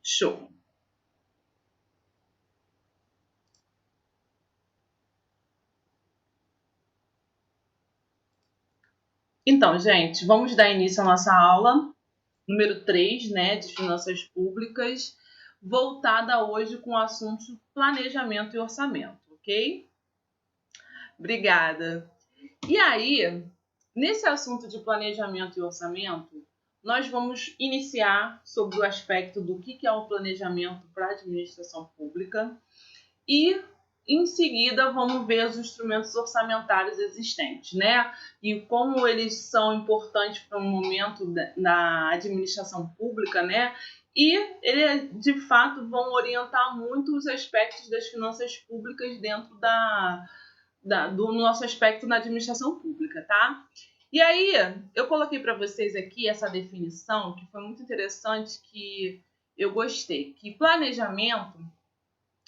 Show! Então, gente, vamos dar início à nossa aula número 3, né, de finanças públicas, voltada hoje com o assunto planejamento e orçamento, ok? Obrigada. E aí, nesse assunto de planejamento e orçamento, nós vamos iniciar sobre o aspecto do que é o planejamento para a administração pública e, em seguida, vamos ver os instrumentos orçamentários existentes, né? E como eles são importantes para o momento da administração pública, né? E eles, de fato, vão orientar muito os aspectos das finanças públicas dentro do nosso aspecto na administração pública, tá? E aí, eu coloquei para vocês aqui essa definição, que foi muito interessante, que eu gostei, que planejamento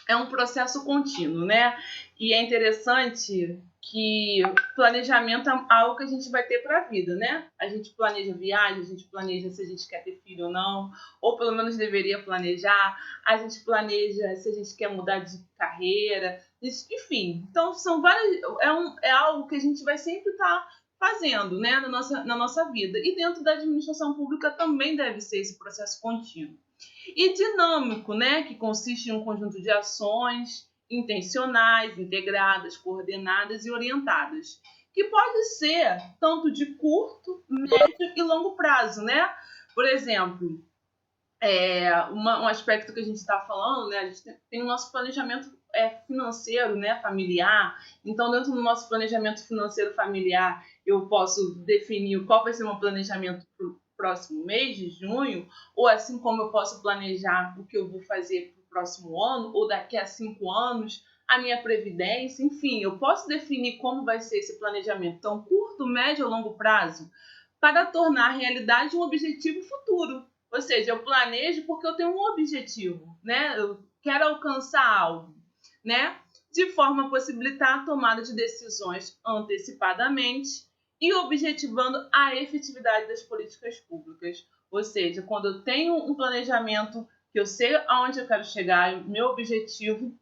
é um processo contínuo, né? E é interessante que planejamento é algo que a gente vai ter para a vida, né? A gente planeja viagem, a gente planeja se a gente quer ter filho ou não, ou pelo menos deveria planejar, a gente planeja se a gente quer mudar de carreira, enfim. Então, são várias. É algo que a gente vai sempre estar fazendo, né, na nossa vida. E dentro da administração pública também deve ser esse processo contínuo. E dinâmico, né, que consiste em um conjunto de ações intencionais, integradas, coordenadas e orientadas, que pode ser tanto de curto, médio e longo prazo, né? Por exemplo, um aspecto que a gente está falando, né? A gente tem o nosso planejamento financeiro, né, familiar. Então, dentro do nosso planejamento financeiro familiar, eu posso definir qual vai ser o meu planejamento para o próximo mês de junho, ou assim como eu posso planejar o que eu vou fazer para o próximo ano, ou daqui a 5 anos, a minha previdência, enfim, eu posso definir como vai ser esse planejamento, então, curto, médio ou longo prazo, para tornar realidade um objetivo futuro. Ou seja, eu planejo porque eu tenho um objetivo, né? Eu quero alcançar algo, né? De forma a possibilitar a tomada de decisões antecipadamente e objetivando a efetividade das políticas públicas. Ou seja, quando eu tenho um planejamento que eu sei aonde eu quero chegar, meu objetivo,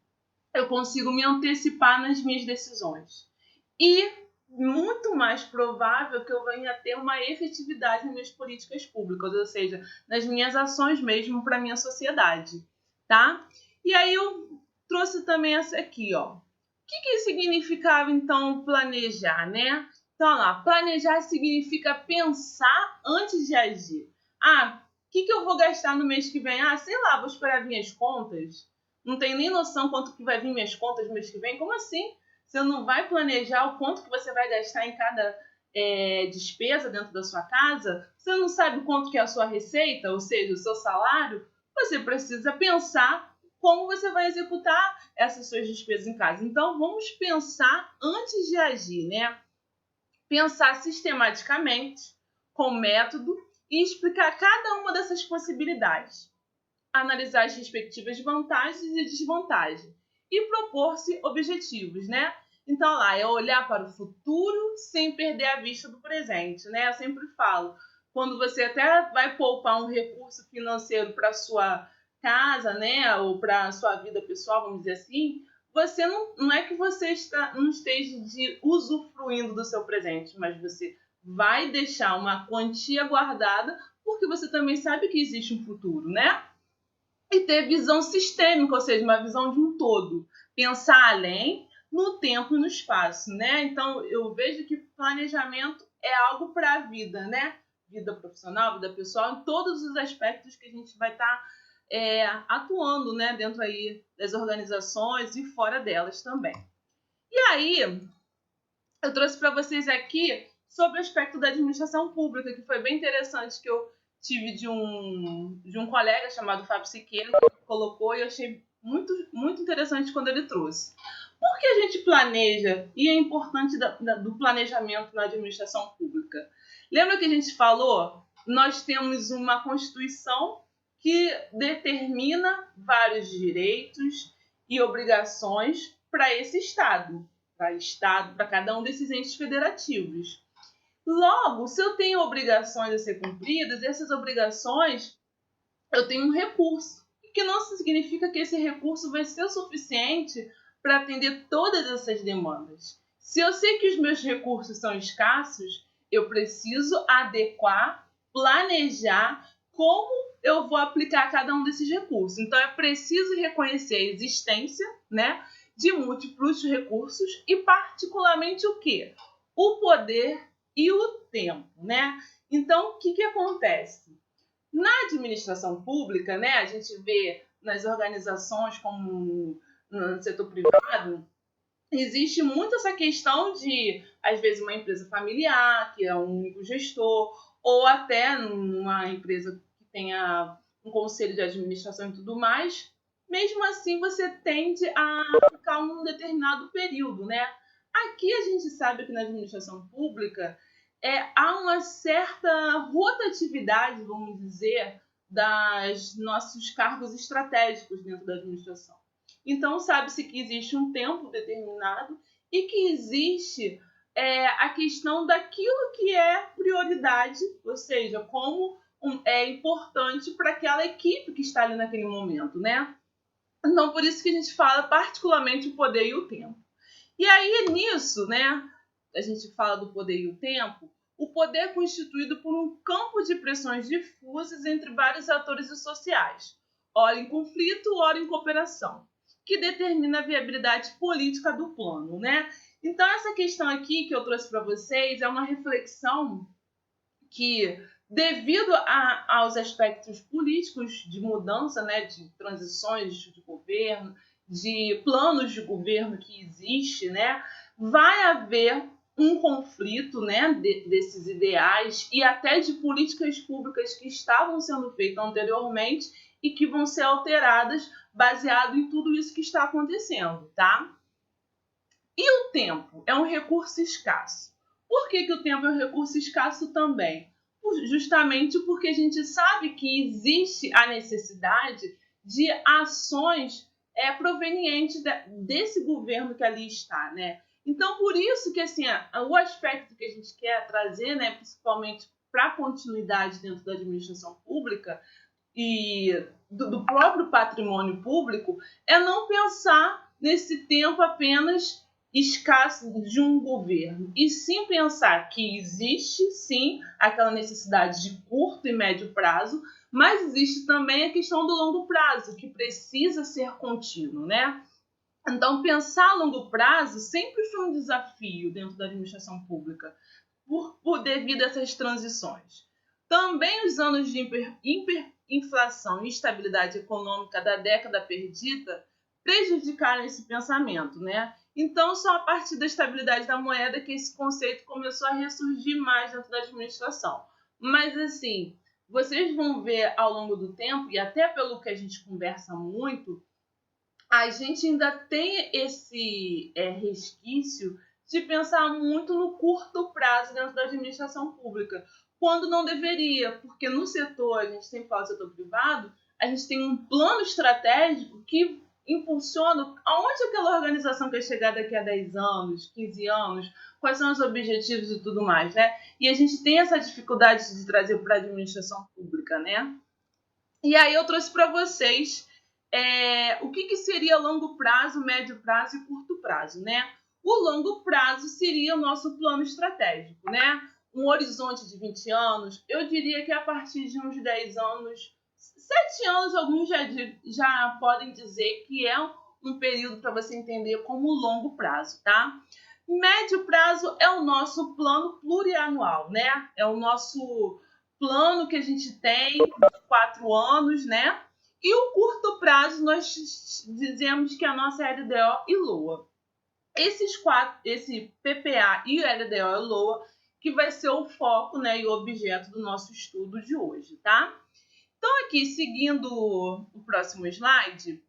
eu consigo me antecipar nas minhas decisões. E muito mais provável que eu venha a ter uma efetividade nas minhas políticas públicas, ou seja, nas minhas ações mesmo para a minha sociedade, tá? E aí eu trouxe também essa aqui, ó. O que significava, então, planejar, né? Então, olha lá, planejar significa pensar antes de agir. Ah, o que eu vou gastar no mês que vem? Ah, sei lá, vou esperar vir as contas. Não tenho nem noção quanto que vai vir minhas contas no mês que vem. Como assim? Você não vai planejar o quanto que você vai gastar em cada despesa dentro da sua casa? Você não sabe quanto que é a sua receita, ou seja, o seu salário? Você precisa pensar como você vai executar essas suas despesas em casa. Então, vamos pensar antes de agir, né? Pensar sistematicamente, com método, e explicar cada uma dessas possibilidades. Analisar as respectivas vantagens e desvantagens e propor-se objetivos, né? Então, lá, é olhar para o futuro sem perder a vista do presente, né? Eu sempre falo, quando você até vai poupar um recurso financeiro para sua casa, né? Ou para a sua vida pessoal, vamos dizer assim, você não é que você não esteja usufruindo do seu presente, mas você vai deixar uma quantia guardada porque você também sabe que existe um futuro, né? E ter visão sistêmica, ou seja, uma visão de um todo. Pensar além no tempo e no espaço, né? Então, eu vejo que planejamento é algo para a vida, né? Vida profissional, vida pessoal, em todos os aspectos que a gente vai estar atuando, né? Dentro aí das organizações e fora delas também. E aí, eu trouxe para vocês aqui sobre o aspecto da administração pública, que foi bem interessante, que eu tive de um colega chamado Fábio Siqueira, que colocou, e eu achei muito, muito interessante quando ele trouxe. Por que a gente planeja e é importante do planejamento na administração pública? Lembra que a gente falou? Nós temos uma Constituição que determina vários direitos e obrigações para esse Estado, para cada um desses entes federativos. Logo, se eu tenho obrigações a ser cumpridas, essas obrigações, eu tenho um recurso. que não significa que esse recurso vai ser o suficiente para atender todas essas demandas. Se eu sei que os meus recursos são escassos, eu preciso adequar, planejar como eu vou aplicar cada um desses recursos. Então, é preciso reconhecer a existência, né, de múltiplos recursos e, particularmente, o quê? O poder e o tempo, né? Então, o que acontece? Na administração pública, né, a gente vê nas organizações como no setor privado, existe muito essa questão de, às vezes, uma empresa familiar, que é um único gestor, ou até numa empresa que tenha um conselho de administração e tudo mais. Mesmo assim, você tende a ficar um determinado período, né? Aqui a gente sabe que na administração pública há uma certa rotatividade, vamos dizer, dos nossos cargos estratégicos dentro da administração. Então, sabe-se que existe um tempo determinado e que existe a questão daquilo que é prioridade, ou seja, como é importante para aquela equipe que está ali naquele momento, né? Então, por isso que a gente fala particularmente o poder e o tempo. E aí, nisso, né, a gente fala do poder e o tempo, o poder é constituído por um campo de pressões difusas entre vários atores sociais, ora em conflito, ora em cooperação, que determina a viabilidade política do plano, né? Então, essa questão aqui que eu trouxe para vocês é uma reflexão que, devido aos aspectos políticos de mudança, né, de transições de governo, de planos de governo que existe, né, vai haver um conflito, né, desses ideais e até de políticas públicas que estavam sendo feitas anteriormente e que vão ser alteradas baseado em tudo isso que está acontecendo, tá? E o tempo é um recurso escasso. Por que o tempo é um recurso escasso também? Justamente porque a gente sabe que existe a necessidade de ações provenientes desse governo que ali está, né? Então, por isso que assim, o aspecto que a gente quer trazer, né, principalmente para a continuidade dentro da administração pública e do próprio patrimônio público, é não pensar nesse tempo apenas escasso de um governo, e sim pensar que existe sim aquela necessidade de curto e médio prazo, mas existe também a questão do longo prazo, que precisa ser contínuo, né? Então, pensar a longo prazo sempre foi um desafio dentro da administração pública, devido a essas transições. Também os anos de hiperinflação e instabilidade econômica da década perdida prejudicaram esse pensamento, né? Então, só a partir da estabilidade da moeda que esse conceito começou a ressurgir mais dentro da administração. Mas, assim, vocês vão ver ao longo do tempo, e até pelo que a gente conversa muito, a gente ainda tem esse resquício de pensar muito no curto prazo dentro da administração pública, quando não deveria, porque no setor, a gente sempre fala do setor privado, a gente tem um plano estratégico que impulsiona aonde aquela organização quer chegar daqui a 10 anos, 15 anos, quais são os objetivos e tudo mais, né? E a gente tem essa dificuldade de trazer para a administração pública, né? E aí eu trouxe para vocês o que seria longo prazo, médio prazo e curto prazo, né? O longo prazo seria o nosso plano estratégico, né? Um horizonte de 20 anos, eu diria que a partir de uns 10 anos, 7 anos, alguns já podem dizer que é um período para você entender como longo prazo, tá? Médio prazo é o nosso plano plurianual, né? É o nosso plano que a gente tem de 4 anos, né? E o curto prazo, nós dizemos que é a nossa LDO e LOA. Esse PPA e o LDO e LOA, que vai ser o foco, né, e o objeto do nosso estudo de hoje, tá? Então, aqui, seguindo o próximo slide, o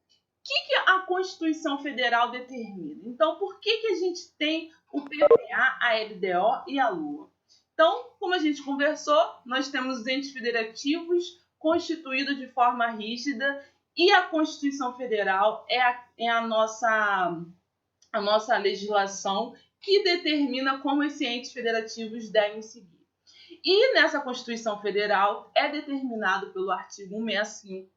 que a Constituição Federal determina? Então, por que a gente tem o PPA, a LDO e a LOA? Então, como a gente conversou, nós temos os entes federativos constituídos de forma rígida e a Constituição Federal é a nossa legislação que determina como esses entes federativos devem seguir. E nessa Constituição Federal é determinado pelo artigo 165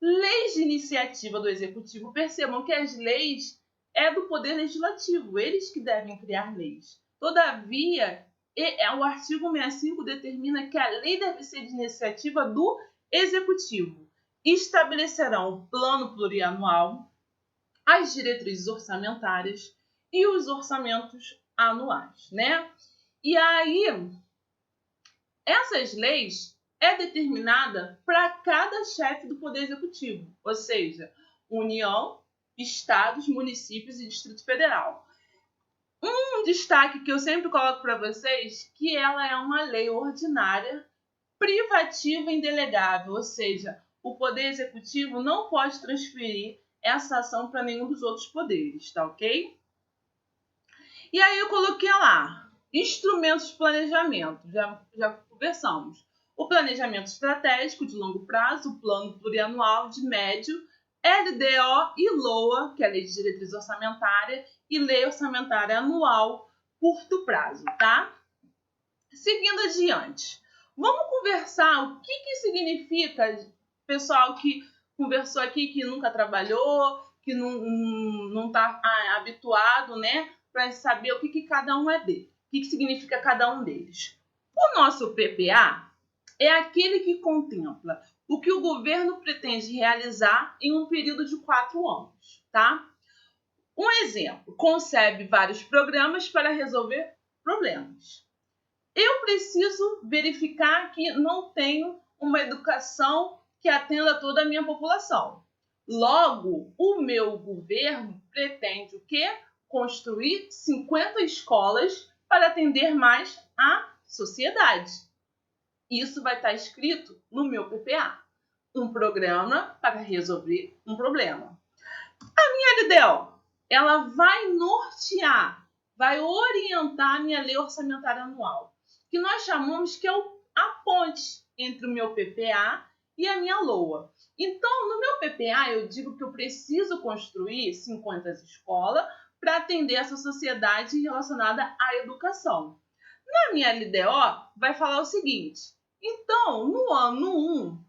Leis de iniciativa do Executivo. Percebam que as leis é do Poder Legislativo, eles que devem criar leis. Todavia, o artigo 65 determina que a lei deve ser de iniciativa do Executivo. Estabelecerão o plano plurianual, as diretrizes orçamentárias e os orçamentos anuais, né? E aí, essas leis é determinada para cada chefe do Poder Executivo, ou seja, União, Estados, municípios e Distrito Federal. Um destaque que eu sempre coloco para vocês, que ela é uma lei ordinária, privativa e indelegável, ou seja, o Poder Executivo não pode transferir essa ação para nenhum dos outros poderes, tá ok? E aí eu coloquei lá, instrumentos de planejamento, já conversamos. O planejamento estratégico de longo prazo, o plano plurianual de médio, LDO e LOA, que é a Lei de Diretriz Orçamentária, e Lei Orçamentária Anual, curto prazo, tá? Seguindo adiante, vamos conversar o que significa, pessoal que conversou aqui, que nunca trabalhou, que não está habituado, né, para saber o que cada um é dele, o que significa cada um deles. O nosso PPA é aquele que contempla o que o governo pretende realizar em um período de 4 anos, tá? Um exemplo, concebe vários programas para resolver problemas. Eu preciso verificar que não tenho uma educação que atenda toda a minha população. Logo, o meu governo pretende o quê? Construir 50 escolas para atender mais a sociedade. Isso vai estar escrito no meu PPA. Um programa para resolver um problema. A minha LDO, ela vai nortear, vai orientar a minha lei orçamentária anual, que nós chamamos que é a ponte entre o meu PPA e a minha LOA. Então, no meu PPA, eu digo que eu preciso construir 50 escolas para atender essa sociedade relacionada à educação. Na minha LDO, vai falar o seguinte, então, no ano 1,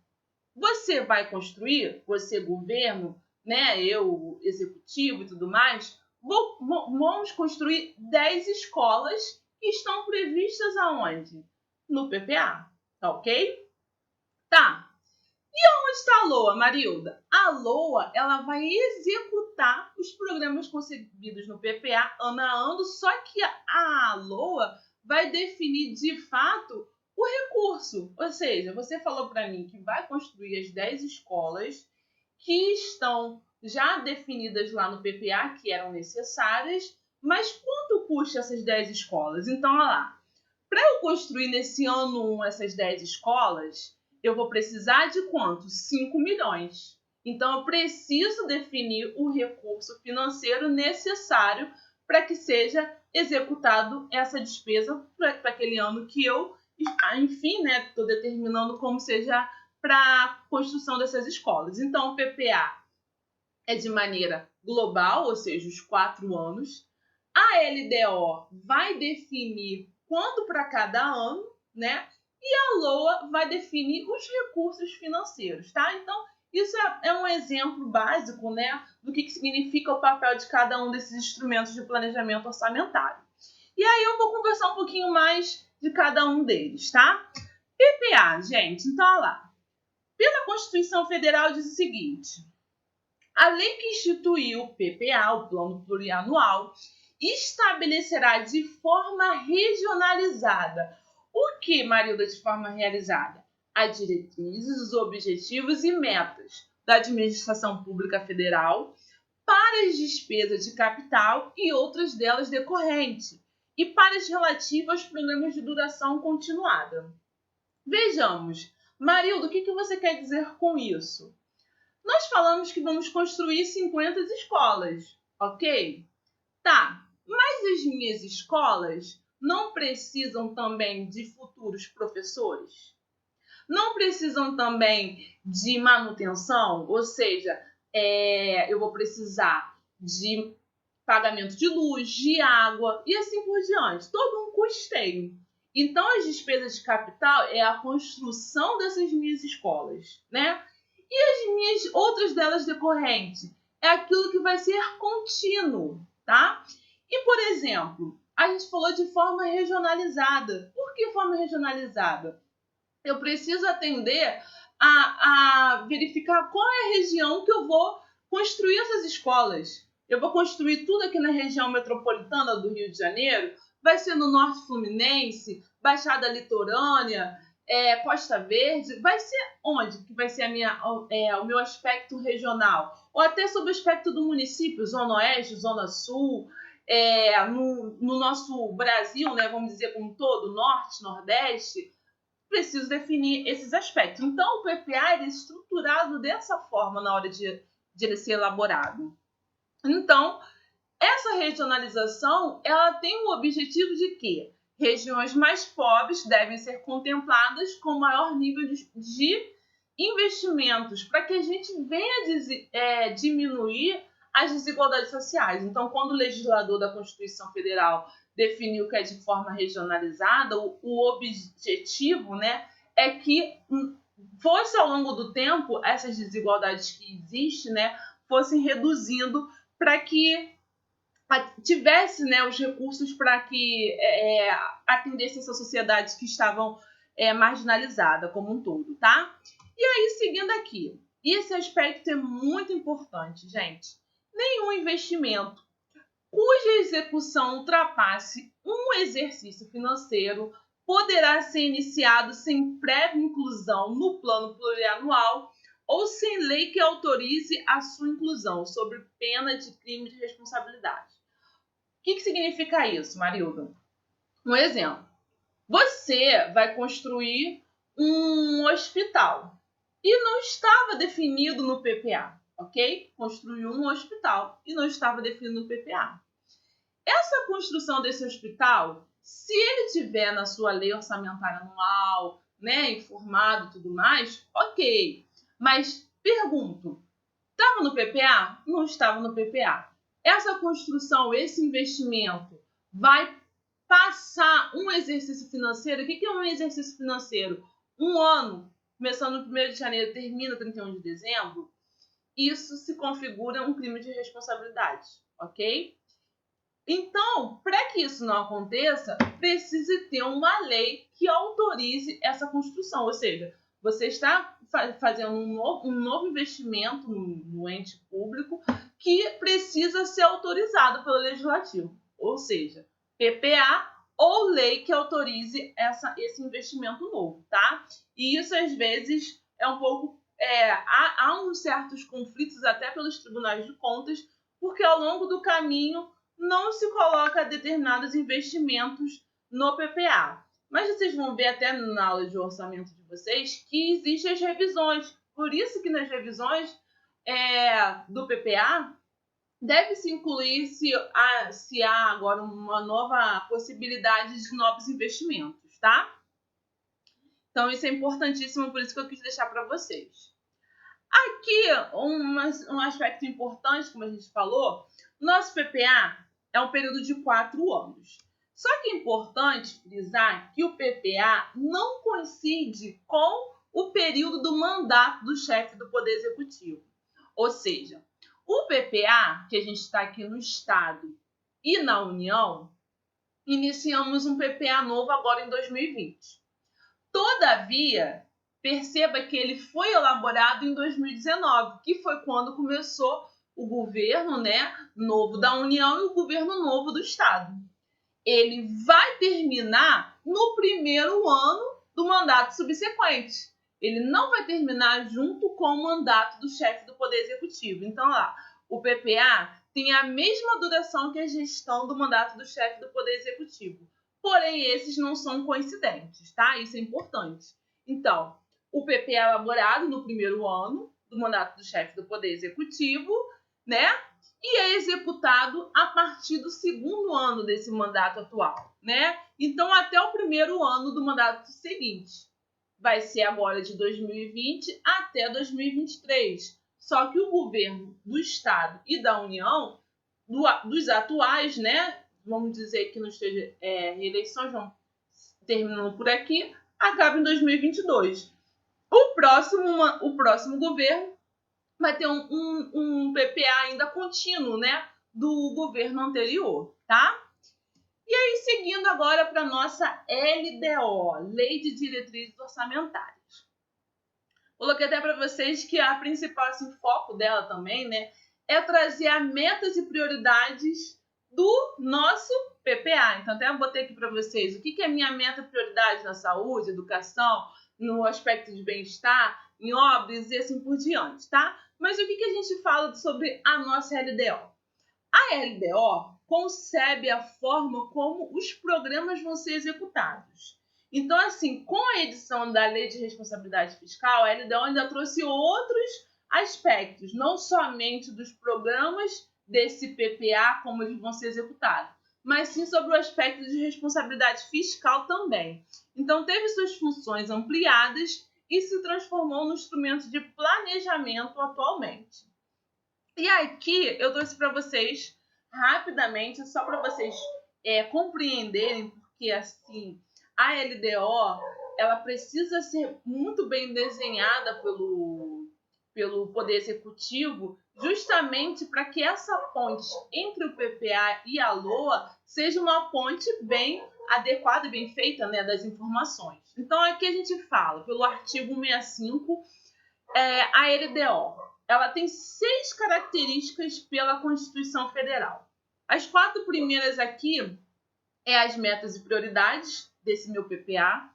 você vai construir, você governo, né, eu, executivo e tudo mais, vamos construir 10 escolas que estão previstas aonde? No PPA, tá ok? Tá. E onde está a LOA, Marilda? A LOA, ela vai executar os programas concebidos no PPA ano a ano, só que a LOA vai definir de fato o recurso. Ou seja, você falou para mim que vai construir as 10 escolas que estão já definidas lá no PPA, que eram necessárias, mas quanto custa essas 10 escolas? Então, olha lá, para eu construir nesse ano 1 essas 10 escolas, eu vou precisar de quanto? 5 milhões. Então, eu preciso definir o recurso financeiro necessário para que seja executado essa despesa para aquele ano que eu, enfim, né, estou determinando como seja para a construção dessas escolas. Então, o PPA é de maneira global, ou seja, os 4 anos. A LDO vai definir quanto para cada ano, né? E a LOA vai definir os recursos financeiros, tá? Então, isso é um exemplo básico, né, do que significa o papel de cada um desses instrumentos de planejamento orçamentário. E aí eu vou conversar um pouquinho mais de cada um deles, tá? PPA, gente, então olha lá. Pela Constituição Federal diz o seguinte: a lei que instituiu o PPA, o Plano Plurianual, estabelecerá de forma regionalizada. O que, Marilda, de forma realizada? As diretrizes, os objetivos e metas da administração pública federal para as despesas de capital e outras delas decorrentes, e para as relativas aos programas de duração continuada. Vejamos, Marilda, o que você quer dizer com isso? Nós falamos que vamos construir 50 escolas, ok? Tá, mas as minhas escolas não precisam também de futuros professores? Não precisam também de manutenção? Ou seja, eu vou precisar de pagamento de luz, de água e assim por diante. Todo um custeio. Então, as despesas de capital é a construção dessas minhas escolas, né? E as minhas outras delas decorrentes? É aquilo que vai ser contínuo, tá? E, por exemplo, a gente falou de forma regionalizada. Por que forma regionalizada? Eu preciso atender a verificar qual é a região que eu vou construir essas escolas. Eu vou construir tudo aqui na região metropolitana do Rio de Janeiro? Vai ser no Norte Fluminense, Baixada Litorânea, Costa Verde? Vai ser onde que vai ser o meu aspecto regional? Ou até sobre o aspecto do município, Zona Oeste, Zona Sul, no nosso Brasil, né, vamos dizer como um todo, Norte, Nordeste, preciso definir esses aspectos. Então, o PPA é estruturado dessa forma na hora de ele ser elaborado. Então, essa regionalização, ela tem o objetivo de que regiões mais pobres devem ser contempladas com maior nível de investimentos, para que a gente venha diminuir as desigualdades sociais. Então, quando o legislador da Constituição Federal definiu que é de forma regionalizada, o objetivo, né, é que fosse ao longo do tempo essas desigualdades que existem, né, fossem reduzindo para que tivesse, né, os recursos para que atendesse essa sociedade que estavam marginalizada como um todo, tá? E aí, seguindo aqui, esse aspecto é muito importante, gente. Nenhum investimento cuja execução ultrapasse um exercício financeiro poderá ser iniciado sem prévia inclusão no plano plurianual ou sem lei que autorize a sua inclusão, sob pena de crime de responsabilidade. O que significa isso, Marilda? Um exemplo. Você vai construir um hospital e não estava definido no PPA, ok? Construiu um hospital e não estava definido no PPA. Essa construção desse hospital, se ele tiver na sua lei orçamentária anual, né, informado e tudo mais, ok. Mas pergunto, estava no PPA? Não estava no PPA. Essa construção, esse investimento vai passar um exercício financeiro. O que é um exercício financeiro? Um ano, começando no 1º de janeiro, termina 31 de dezembro. Isso se configura um crime de responsabilidade, ok? Então, para que isso não aconteça, precisa ter uma lei que autorize essa construção. Ou seja, você está fazendo um novo investimento no ente público que precisa ser autorizado pelo legislativo. Ou seja, PPA ou lei que autorize esse investimento novo, tá? E isso, às vezes, é um pouco... há uns certos conflitos até pelos tribunais de contas, porque ao longo do caminho não se coloca determinados investimentos no PPA. Mas vocês vão ver até na aula de orçamento de vocês que existem as revisões. Por isso que nas revisões do PPA deve-se incluir se há agora uma nova possibilidade de novos investimentos, tá? Então isso é importantíssimo, por isso que eu quis deixar para vocês. Aqui, um aspecto importante, como a gente falou, nosso PPA é um período de 4 anos. Só que é importante frisar que o PPA não coincide com o período do mandato do chefe do Poder Executivo. Ou seja, o PPA, que a gente está aqui no Estado e na União, iniciamos um PPA novo agora em 2020. Todavia, perceba que ele foi elaborado em 2019, que foi quando começou o governo, né, novo da União e o governo novo do Estado. Ele vai terminar no primeiro ano do mandato subsequente. Ele não vai terminar junto com o mandato do chefe do Poder Executivo. Então, lá, o PPA tem a mesma duração que a gestão do mandato do chefe do Poder Executivo. Porém, esses não são coincidentes, tá? Isso é importante. Então, o PPA é elaborado no primeiro ano do mandato do chefe do Poder Executivo, né? E é executado a partir do segundo ano desse mandato atual, né? Então, até o primeiro ano do mandato seguinte. Vai ser agora de 2020 até 2023. Só que o governo do Estado e da União, dos atuais, né? Vamos dizer que não esteja eleições vão terminando por aqui, acaba em 2022. O próximo governo vai ter um PPA ainda contínuo, né, do governo anterior, tá? E aí, seguindo agora para a nossa LDO, Lei de Diretrizes Orçamentárias. Coloquei até para vocês que a principal assim, foco dela também, né, é trazer as metas e prioridades do nosso PPA. Então, até eu botei aqui para vocês o que é minha meta e prioridade na saúde, educação, no aspecto de bem-estar, em obras e assim por diante, tá? Mas o que a gente fala sobre a nossa LDO? A LDO concebe a forma como os programas vão ser executados. Então, assim, com a edição da Lei de Responsabilidade Fiscal, a LDO ainda trouxe outros aspectos, não somente dos programas desse PPA, como eles vão ser executados, mas sim sobre o aspecto de responsabilidade fiscal também. Então, teve suas funções ampliadas e se transformou no instrumento de planejamento atualmente. E aqui eu trouxe para vocês rapidamente, só para vocês compreenderem, porque assim a LDO ela precisa ser muito bem desenhada pelo Poder Executivo, justamente para que essa ponte entre o PPA e a LOA seja uma ponte bem adequada e bem feita, né, das informações. Então aqui a gente fala, pelo artigo 65, a LDO ela tem 6 características pela Constituição Federal. As 4 primeiras aqui é as metas e prioridades desse meu PPA,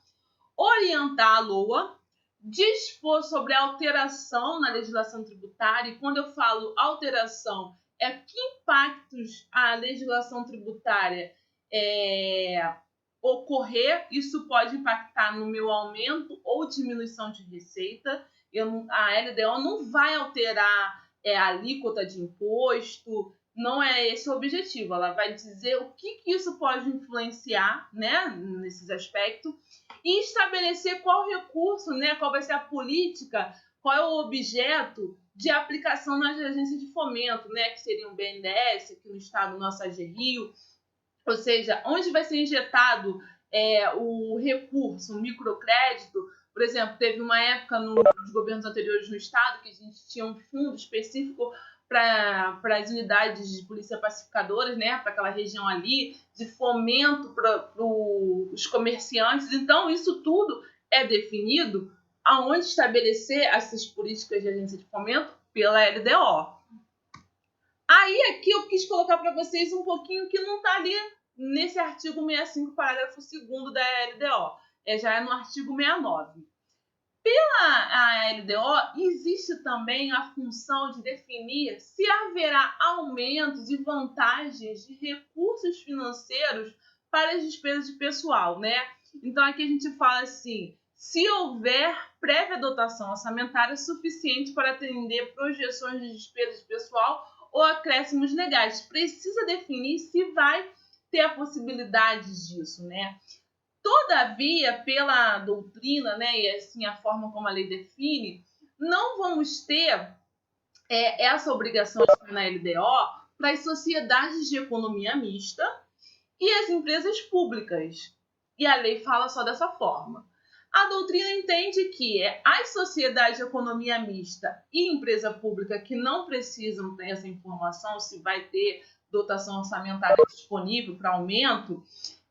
orientar a LOA, dispor sobre a alteração na legislação tributária, e quando eu falo alteração, é que impactos a legislação tributária ocorrer, isso pode impactar no meu aumento ou diminuição de receita. A LDO não vai alterar a alíquota de imposto, não é esse o objetivo. Ela vai dizer o que isso pode influenciar, né, nesses aspectos, e estabelecer qual recurso, né, qual vai ser a política, qual é o objeto de aplicação nas agências de fomento, né, que seriam o BNDES, aqui no estado, nosso AGRIO, ou seja, onde vai ser injetado o recurso, o microcrédito. Por exemplo, teve uma época nos governos anteriores no estado que a gente tinha um fundo específico para as unidades de polícia pacificadoras, né, para aquela região ali, de fomento para os comerciantes. Então, isso tudo é definido aonde estabelecer essas políticas de agência de fomento pela LDO. Aí aqui eu quis colocar para vocês um pouquinho que não está ali nesse artigo 65, parágrafo 2º da LDO. Já é no artigo 69. Pela LDO, existe também a função de definir se haverá aumentos e vantagens de recursos financeiros para as despesas de pessoal, né? Então aqui a gente fala assim, se houver prévia dotação orçamentária suficiente para atender projeções de despesas de pessoal ou acréscimos legais. Precisa definir se vai ter a possibilidade disso, né? Todavia, pela doutrina, né, e assim a forma como a lei define, não vamos ter essa obrigação na LDO para as sociedades de economia mista e as empresas públicas. E a lei fala só dessa forma. A doutrina entende que as sociedades de economia mista e empresa pública que não precisam ter essa informação, se vai ter dotação orçamentária disponível para aumento,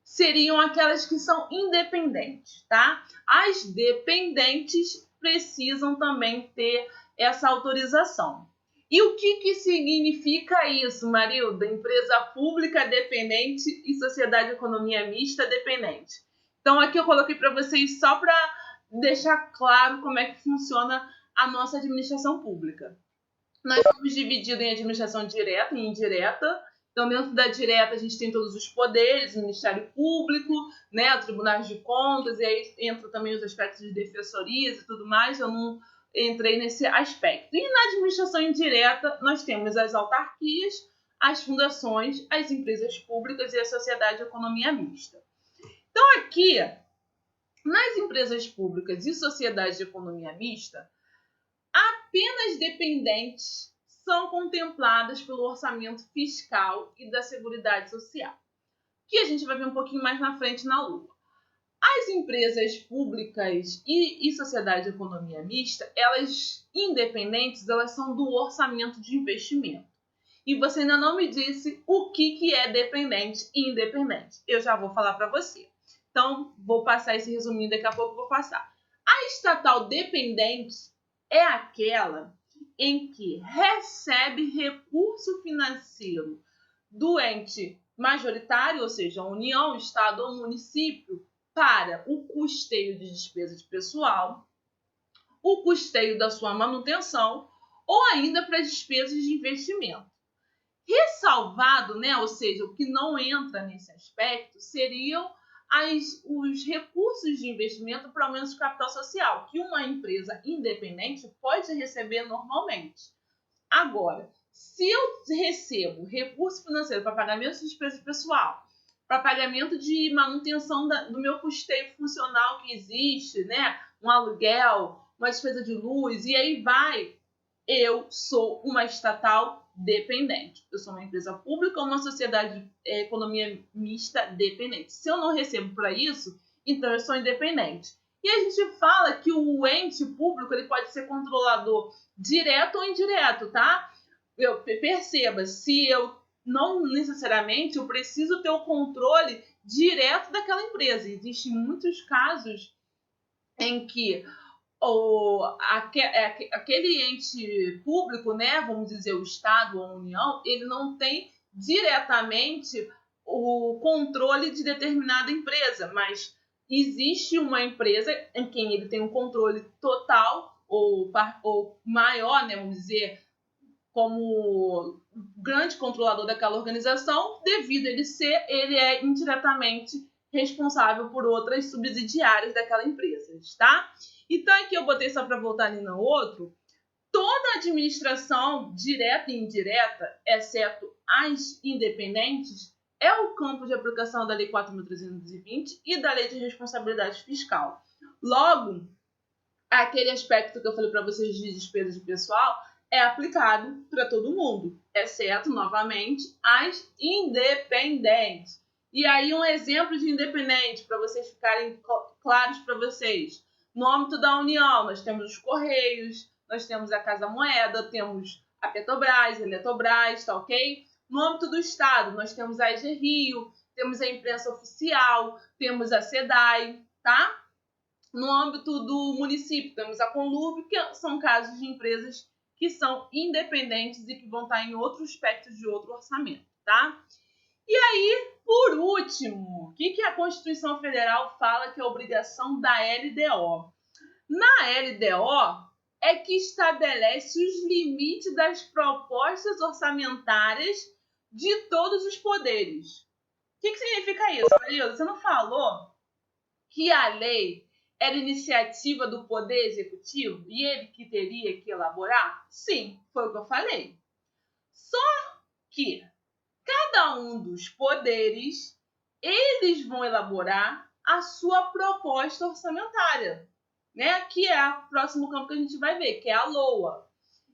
seriam aquelas que são independentes, tá? As dependentes precisam também ter essa autorização. E o que significa isso, Marilda? Empresa pública dependente e sociedade de economia mista dependente. Então, aqui eu coloquei para vocês só para deixar claro como é que funciona a nossa administração pública. Nós somos divididos em administração direta e indireta. Então, dentro da direta, a gente tem todos os poderes, o Ministério Público, né, o Tribunal de Contas, e aí entra também os aspectos de defensorias e tudo mais. Eu não entrei nesse aspecto. E na administração indireta, nós temos as autarquias, as fundações, as empresas públicas e a sociedade de economia mista. Então, aqui, nas empresas públicas e sociedade de economia mista, apenas dependentes são contempladas pelo orçamento fiscal e da Seguridade Social, que a gente vai ver um pouquinho mais na frente na LOA. As empresas públicas e sociedade de economia mista, elas independentes, elas são do orçamento de investimento. E você ainda não me disse o que é dependente e independente. Eu já vou falar para você. Então, vou passar esse resuminho, daqui a pouco eu vou passar. A estatal dependente é aquela em que recebe recurso financeiro do ente majoritário, ou seja, a União, Estado ou município, para o custeio de despesa de pessoal, o custeio da sua manutenção ou ainda para despesas de investimento. Ressalvado, né, ou seja, o que não entra nesse aspecto, seriam os recursos de investimento para aumentos de capital social, que uma empresa independente pode receber normalmente. Agora, se eu recebo recurso financeiro para pagamento de despesa pessoal, para pagamento de manutenção do meu custeio funcional que existe, né? Um aluguel, uma despesa de luz, e aí vai, eu sou uma estatal dependente. Eu sou uma empresa pública ou uma sociedade de economia mista dependente. Se eu não recebo para isso, então eu sou independente. E a gente fala que o ente público ele pode ser controlador direto ou indireto, tá? Perceba, se eu não necessariamente eu preciso ter o controle direto daquela empresa. Existem muitos casos em que aquele ente público, né, vamos dizer o Estado ou a União, ele não tem diretamente o controle de determinada empresa, mas existe uma empresa em quem ele tem um controle total ou maior, né, vamos dizer, como grande controlador daquela organização, devido a ele é indiretamente responsável por outras subsidiárias daquela empresa, tá? Então aqui eu botei só para voltar ali no outro, toda administração direta e indireta, exceto as independentes, é o campo de aplicação da Lei 4.320 e da Lei de Responsabilidade Fiscal. Logo, aquele aspecto que eu falei para vocês de despesa de pessoal é aplicado para todo mundo, exceto, novamente, as independentes. E aí um exemplo de independente, para vocês ficarem claros para vocês. No âmbito da União, nós temos os Correios, nós temos a Casa Moeda, temos a Petrobras, a Eletrobras, tá ok? No âmbito do Estado, nós temos a EG Rio, temos a imprensa oficial, temos a SEDAI, tá? No âmbito do município, temos a Conlurb, que são casos de empresas que são independentes e que vão estar em outro aspecto de outro orçamento, tá? E aí, por último, o que a Constituição Federal fala que é a obrigação da LDO? Na LDO é que estabelece os limites das propostas orçamentárias de todos os poderes. O que significa isso, Marilda? Você não falou que a lei era iniciativa do Poder Executivo e ele que teria que elaborar? Sim, foi o que eu falei. Só que cada um dos poderes, eles vão elaborar a sua proposta orçamentária, né? Que é o próximo campo que a gente vai ver, que é a LOA.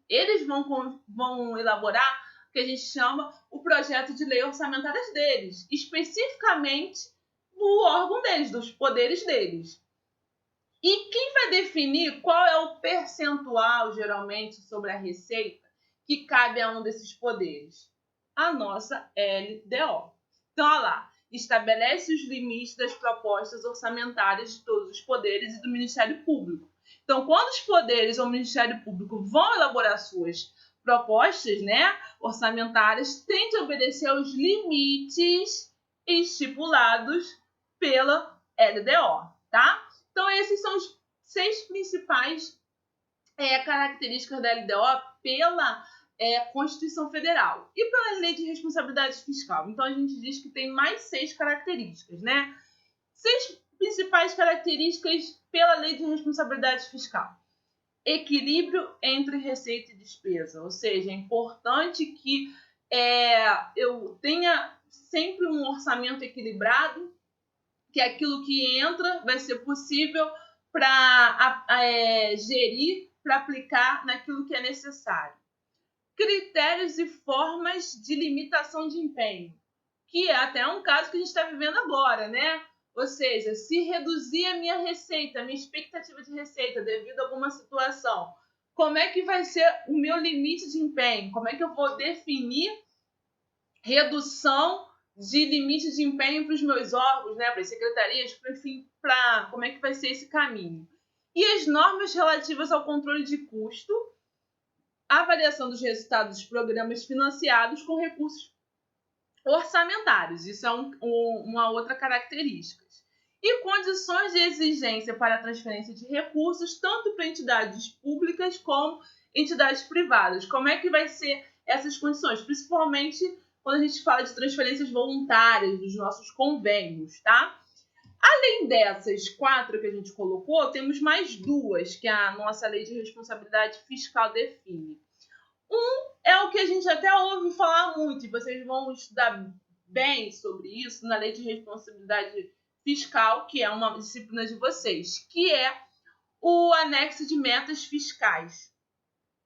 Eles vão elaborar o que a gente chama o projeto de lei orçamentárias deles, especificamente do órgão deles, dos poderes deles. E quem vai definir qual é o percentual, geralmente, sobre a receita que cabe a um desses poderes? A nossa LDO. Então, olha lá, estabelece os limites das propostas orçamentárias de todos os poderes e do Ministério Público. Então, quando os poderes ou o Ministério Público vão elaborar suas propostas, né, orçamentárias, tem de obedecer aos limites estipulados pela LDO, tá? Então, esses são os 6 principais características da LDO pela Constituição Federal e pela Lei de Responsabilidade Fiscal. Então, a gente diz que tem mais 6 características, né? 6 principais características pela Lei de Responsabilidade Fiscal. Equilíbrio entre receita e despesa, ou seja, é importante que eu tenha sempre um orçamento equilibrado, que aquilo que entra vai ser possível para gerir, para aplicar naquilo que é necessário. Critérios e formas de limitação de empenho, que é até um caso que a gente está vivendo agora, né? Ou seja, se reduzir a minha receita, a minha expectativa de receita devido a alguma situação, como é que vai ser o meu limite de empenho? Como é que eu vou definir redução de limite de empenho para os meus órgãos, né, para as secretarias, enfim, como é que vai ser esse caminho? E as normas relativas ao controle de custo, avaliação dos resultados dos programas financiados com recursos orçamentários. Isso é uma outra característica. E condições de exigência para a transferência de recursos, tanto para entidades públicas como entidades privadas. Como é que vai ser essas condições? Principalmente quando a gente fala de transferências voluntárias dos nossos convênios, tá? Além dessas 4 que a gente colocou, temos mais 2 que a nossa Lei de Responsabilidade Fiscal define. É o que a gente até ouve falar muito, e vocês vão estudar bem sobre isso na Lei de Responsabilidade Fiscal, que é uma disciplina de vocês, que é o anexo de metas fiscais,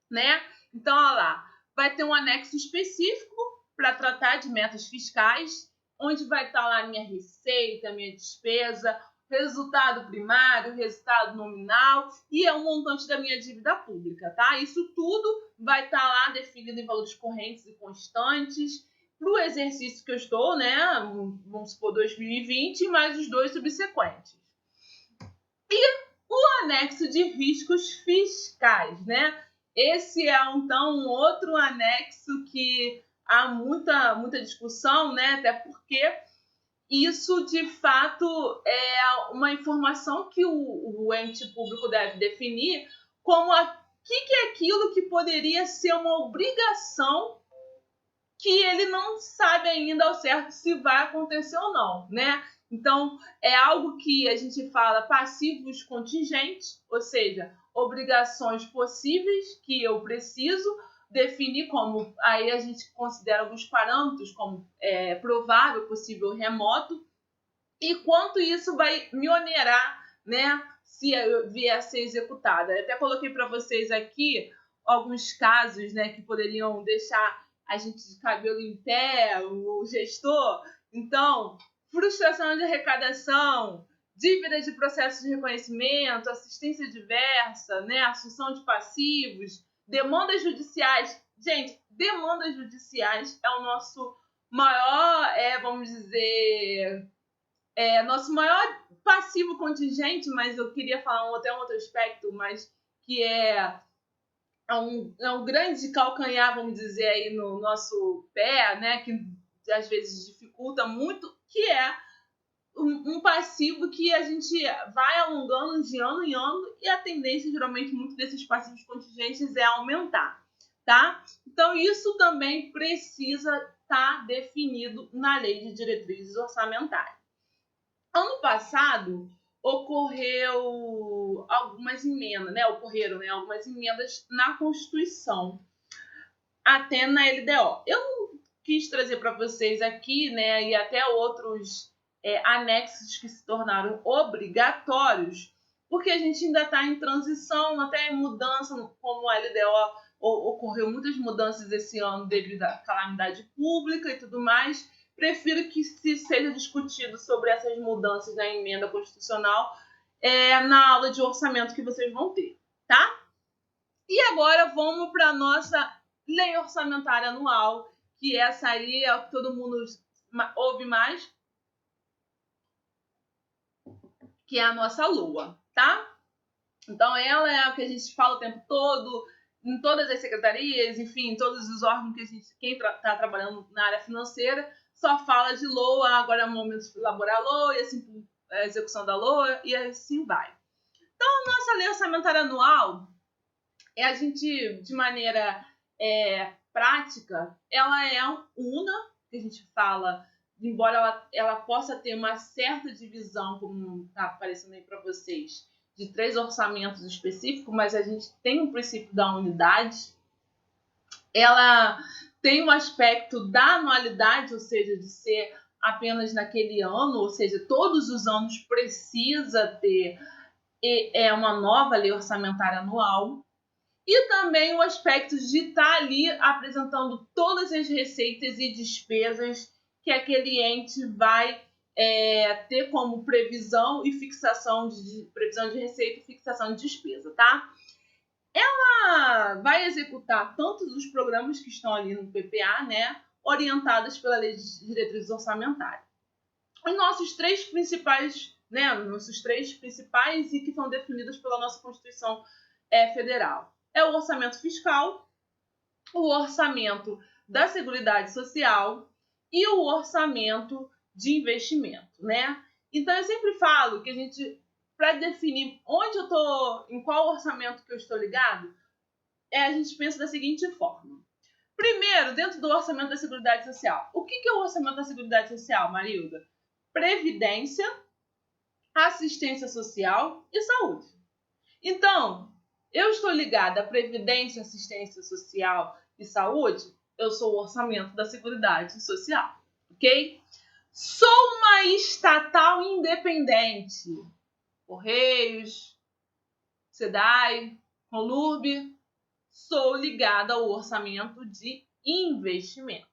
né? Então, olha lá, vai ter um anexo específico para tratar de metas fiscais, onde vai estar lá a minha receita, a minha despesa, resultado primário, resultado nominal e o montante da minha dívida pública, tá? Isso tudo vai estar lá definido em valores correntes e constantes para o exercício que eu estou, né? Vamos supor 2020, mais os 2 subsequentes. E o anexo de riscos fiscais, né? Esse é, então, um outro anexo que há muita discussão, né? Até porque isso, de fato, é uma informação que o ente público deve definir como que é aquilo que poderia ser uma obrigação que ele não sabe ainda ao certo se vai acontecer ou não, né? Então, é algo que a gente fala passivos contingentes, ou seja, obrigações possíveis que eu preciso definir como, aí a gente considera alguns parâmetros como provável, possível, remoto, e quanto isso vai me onerar, né, se eu vier a ser executada. Eu até coloquei para vocês aqui alguns casos, né, que poderiam deixar a gente de cabelo em pé, o gestor. Então, frustração de arrecadação, dívida de processo de reconhecimento, assistência diversa, né, assunção de passivos, demandas judiciais. Gente, demandas judiciais é o nosso maior, vamos dizer, nosso maior passivo contingente, mas eu queria falar até um outro aspecto, mas que é um grande calcanhar, vamos dizer, aí no nosso pé, né, que às vezes dificulta muito, que é um passivo que a gente vai alongando de ano em ano e a tendência, geralmente, muito desses passivos contingentes é aumentar, tá? Então, isso também precisa estar definido na Lei de Diretrizes Orçamentárias. Ano passado, ocorreram algumas emendas na Constituição, até na LDO. Eu não quis trazer para vocês aqui, né, e até outros anexos que se tornaram obrigatórios, porque a gente ainda está em transição, até em mudança, como a LDO ocorreu muitas mudanças esse ano devido à calamidade pública e tudo mais. Prefiro que se seja discutido sobre essas mudanças na emenda constitucional na aula de orçamento que vocês vão ter, tá? E agora vamos para a nossa lei orçamentária anual, que essa aí é o que todo mundo ouve mais, que é a nossa LOA, tá? Então ela é o que a gente fala o tempo todo, em todas as secretarias, enfim, em todos os órgãos que quem está trabalhando na área financeira, só fala de LOA, agora é o momento de elaborar a LOA, e assim, a execução da LOA, e assim vai. Então, a nossa lei orçamentária anual, a gente, de maneira prática, ela é una, que a gente fala, embora ela possa ter uma certa divisão, como está aparecendo aí para vocês, de 3 orçamentos específicos, mas a gente tem o princípio da unidade. Ela tem um aspecto da anualidade, ou seja, de ser apenas naquele ano, ou seja, todos os anos precisa ter uma nova lei orçamentária anual. E também o aspecto de estar ali apresentando todas as receitas e despesas que aquele ente vai ter como previsão e fixação previsão de receita e fixação de despesa, tá? Ela vai executar tantos os programas que estão ali no PPA, né, orientadas pela Lei de Diretrizes Orçamentárias. Os nossos três principais, e que são definidos pela nossa Constituição Federal. É o orçamento fiscal, o orçamento da Seguridade Social e o orçamento de investimento, né? Então, eu sempre falo que a gente, para definir onde eu tô, em qual orçamento que eu estou ligado, a gente pensa da seguinte forma. Primeiro, dentro do orçamento da Seguridade Social. O que é o orçamento da Seguridade Social, Marilda? Previdência, assistência social e saúde. Então, eu estou ligada à Previdência, assistência social e saúde, eu sou o orçamento da Seguridade Social, ok? Sou uma estatal independente. Correios, SEDAI, Conlurb, sou ligada ao orçamento de investimento.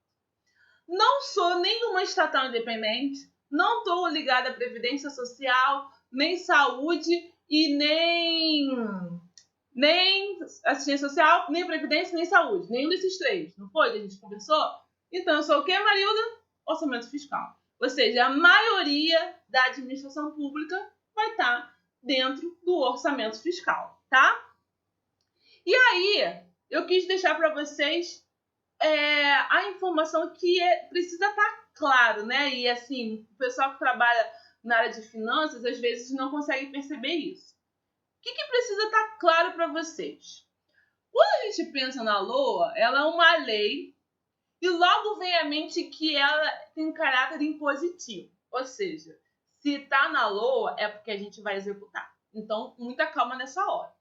Não sou nenhuma estatal independente, não estou ligada à Previdência Social, nem saúde e nem assistência social, nem previdência, nem saúde. Nenhum desses três. Não foi que a gente conversou? Então, eu sou o quê, Marilda? Orçamento fiscal. Ou seja, a maioria da administração pública vai estar dentro do orçamento fiscal, tá? E aí, eu quis deixar para vocês a informação que precisa estar claro, né? E assim, o pessoal que trabalha na área de finanças, às vezes não consegue perceber isso. O que precisa estar claro para vocês? Quando a gente pensa na LOA, ela é uma lei e logo vem à mente que ela tem um caráter impositivo. Ou seja, se está na LOA é porque a gente vai executar. Então, muita calma nessa hora.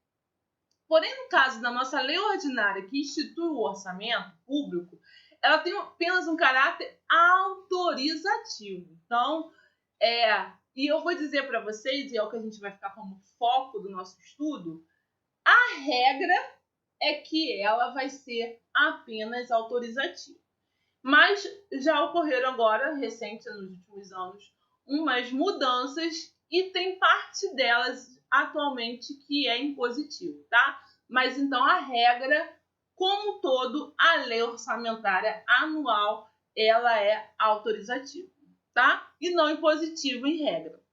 Porém, no caso da nossa lei ordinária que institui o orçamento público, ela tem apenas um caráter autorizativo. Então, e eu vou dizer para vocês, e é o que a gente vai ficar como foco do nosso estudo, a regra é que ela vai ser apenas autorizativa. Mas já ocorreram agora, recente, nos últimos anos, umas mudanças e tem parte delas atualmente que é impositivo, tá? Mas então a regra, como um todo, a lei orçamentária anual, ela é autorizativa, tá? E não impositiva em regra.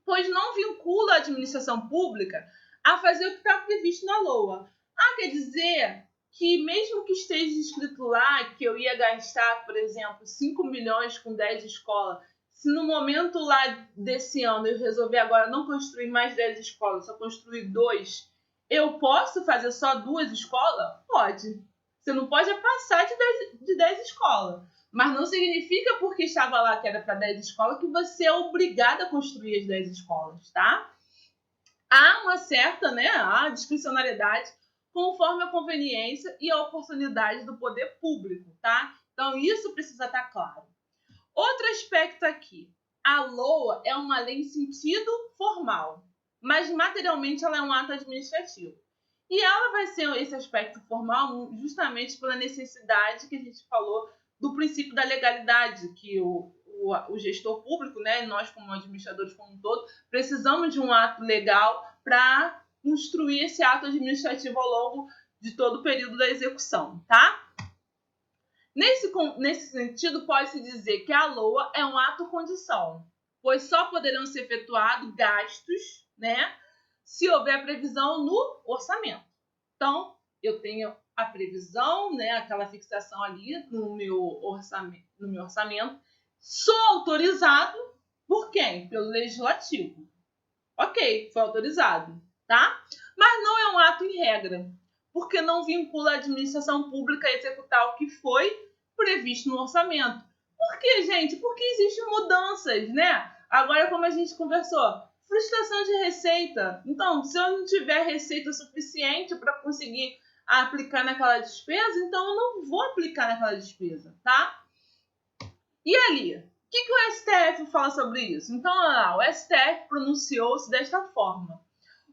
Pois não vincula a administração pública a fazer o que está previsto na LOA. Quer dizer que mesmo que esteja escrito lá que eu ia gastar, por exemplo, 5 milhões com 10 escolas, se no momento lá desse ano eu resolver agora não construir mais 10 escolas, só construir 2, eu posso fazer só 2 escolas? Pode. Você não pode passar de 10 escolas. Mas não significa porque estava lá que era para 10 escolas que você é obrigado a construir as 10 escolas, tá? Há uma certa, há discricionariedade conforme a conveniência e a oportunidade do poder público, tá? Então, isso precisa estar claro. Outro aspecto aqui. A LOA é uma lei em sentido formal, mas materialmente ela é um ato administrativo. E ela vai ser esse aspecto formal justamente pela necessidade que a gente falou do princípio da legalidade, que o gestor público, nós como administradores como um todo, precisamos de um ato legal para construir esse ato administrativo ao longo de todo o período da execução, tá? Nesse sentido, pode-se dizer que a LOA é um ato-condição, pois só poderão ser efetuados gastos, se houver previsão no orçamento. Então, eu tenho a previsão, aquela fixação ali no meu orçamento, sou autorizado por quem? Pelo legislativo. Ok, foi autorizado, tá? Mas não é um ato em regra, porque não vincula a administração pública a executar o que foi previsto no orçamento. Por quê, gente? Porque existem mudanças, Agora, como a gente conversou, frustração de receita. Então, se eu não tiver receita suficiente para conseguir aplicar naquela despesa, então eu não vou aplicar naquela despesa, tá? E ali, o que o STF fala sobre isso? Então, o STF pronunciou-se desta forma.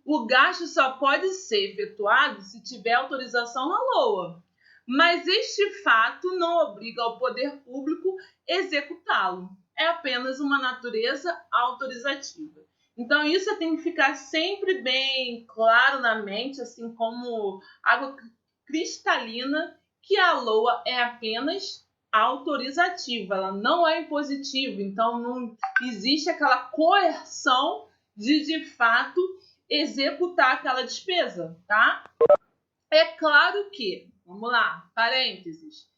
O gasto só pode ser efetuado se tiver autorização na LOA, mas este fato não obriga ao poder público executá-lo. é apenas uma natureza autorizativa. Então, isso tem que ficar sempre bem claro na mente, assim como água cristalina, que a LOA é apenas autorizativa, ela não é impositiva, então não existe aquela coerção de fato executar aquela despesa, tá? É claro que, vamos lá, parênteses,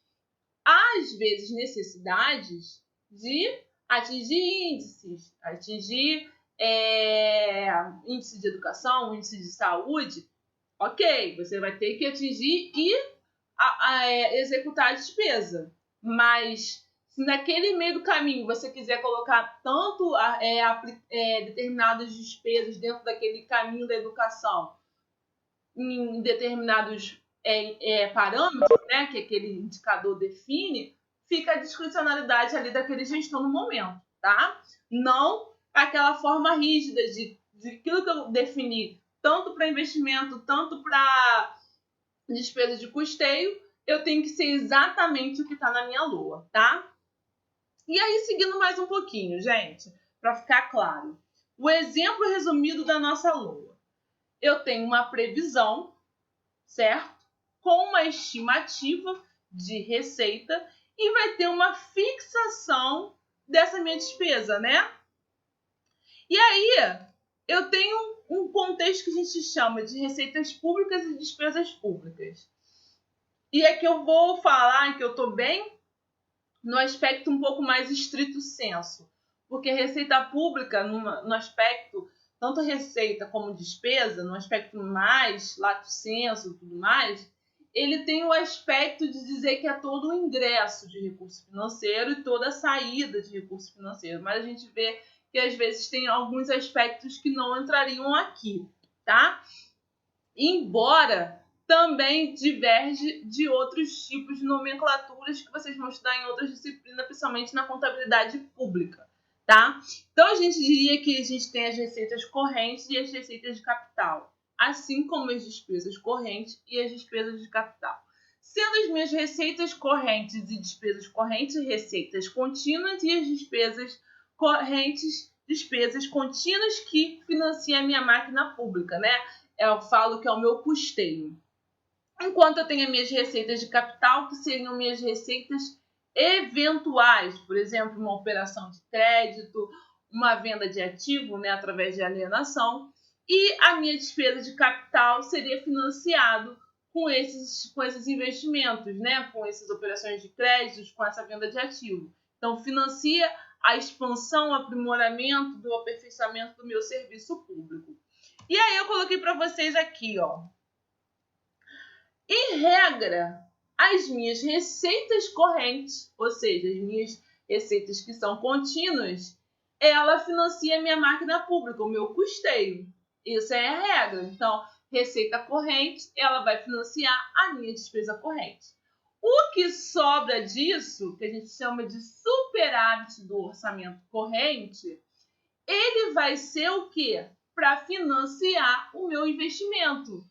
há às vezes necessidades de atingir índices, atingir índice de educação, índice de saúde, ok, você vai ter que atingir e executar a despesa. Mas se naquele meio do caminho você quiser colocar tanto determinadas despesas dentro daquele caminho da educação, em determinados parâmetros, né, que aquele indicador define, fica a discricionalidade ali daquele gestor no momento, tá? Não aquela forma rígida de aquilo que eu defini, tanto para investimento, tanto para despesa de custeio, eu tenho que ser exatamente o que está na minha LOA, tá? E aí, seguindo mais um pouquinho, gente, para ficar claro. O exemplo resumido da nossa LOA. Eu tenho uma previsão, certo? Com uma estimativa de receita e vai ter uma fixação dessa minha despesa, né? E aí, eu tenho um contexto que a gente chama de receitas públicas e despesas públicas. E aqui eu vou falar que eu estou bem no aspecto um pouco mais estrito senso, porque receita pública, no aspecto, tanto receita como despesa, no aspecto mais lato sensu e tudo mais, ele tem o aspecto de dizer que é todo o ingresso de recurso financeiro e toda a saída de recurso financeiro, mas a gente vê que às vezes tem alguns aspectos que não entrariam aqui, tá? Embora também diverge de outros tipos de nomenclaturas que vocês vão estudar em outras disciplinas, principalmente na contabilidade pública, tá? Então, a gente diria que a gente tem as receitas correntes e as receitas de capital, assim como as despesas correntes e as despesas de capital. Sendo as minhas receitas correntes e despesas correntes receitas contínuas e as despesas correntes despesas contínuas que financiam a minha máquina pública, né? Eu falo que é o meu custeio. Enquanto eu tenho as minhas receitas de capital, que seriam minhas receitas eventuais, por exemplo, uma operação de crédito, uma venda de ativo, né, através de alienação, e a minha despesa de capital seria financiado com esses investimentos, né, com essas operações de créditos, com essa venda de ativo. Então, financia a expansão, o aprimoramento, do aperfeiçoamento do meu serviço público. E aí eu coloquei para vocês aqui, ó. Em regra, as minhas receitas correntes, ou seja, as minhas receitas que são contínuas, ela financia a minha máquina pública, o meu custeio. Isso é a regra. Então, receita corrente, ela vai financiar a minha despesa corrente. O que sobra disso, que a gente chama de superávit do orçamento corrente, ele vai ser o quê? Para financiar o meu investimento,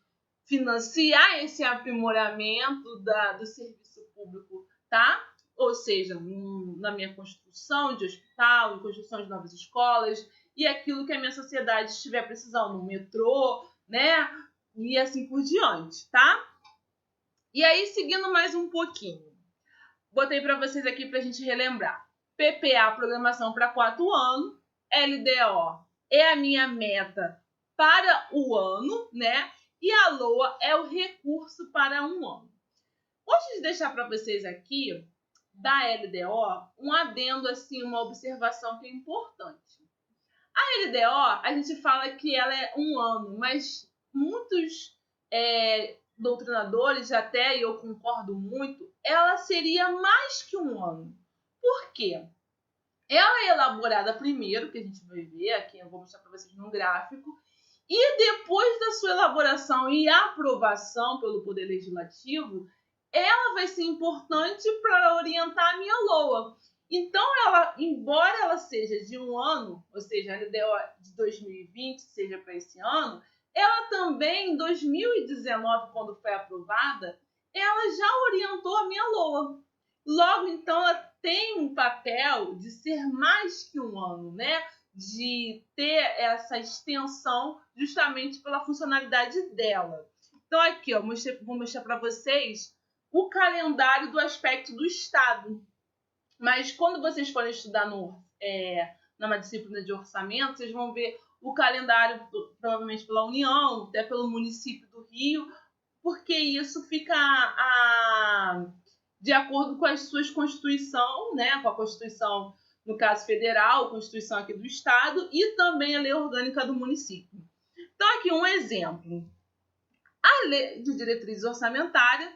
financiar esse aprimoramento do serviço público, tá? Ou seja, na minha construção de hospital, em construção de novas escolas e aquilo que a minha sociedade estiver precisando, no metrô, né? E assim por diante, tá? E aí, seguindo mais um pouquinho, botei para vocês aqui para a gente relembrar. PPA, programação para 4 anos, LDO é a minha meta para o ano, né? E a LOA é o recurso para um ano. Antes de deixar para vocês aqui, da LDO, um adendo, assim, uma observação que é importante. A LDO, a gente fala que ela é um ano, mas muitos doutrinadores, até eu concordo muito, ela seria mais que um ano. Por quê? Ela é elaborada primeiro, que a gente vai ver aqui, eu vou mostrar para vocês no gráfico, e depois da sua elaboração e aprovação pelo Poder Legislativo, ela vai ser importante para orientar a minha LOA. Então, ela, embora ela seja de um ano, ou seja, a LDO de 2020 seja para esse ano, ela também, em 2019, quando foi aprovada, ela já orientou a minha LOA. Logo, então, ela tem um papel de ser mais que um ano, né? De ter essa extensão justamente pela funcionalidade dela. Então aqui, ó, vou mostrar para vocês o calendário do aspecto do Estado. Mas quando vocês forem estudar numa disciplina de orçamento, vocês vão ver o calendário provavelmente pela União, até pelo município do Rio, porque isso fica de acordo com as suas constituições, né? Com a Constituição, no caso federal, a Constituição aqui do Estado e também a Lei Orgânica do município. Então aqui um exemplo. A Lei de Diretrizes Orçamentárias,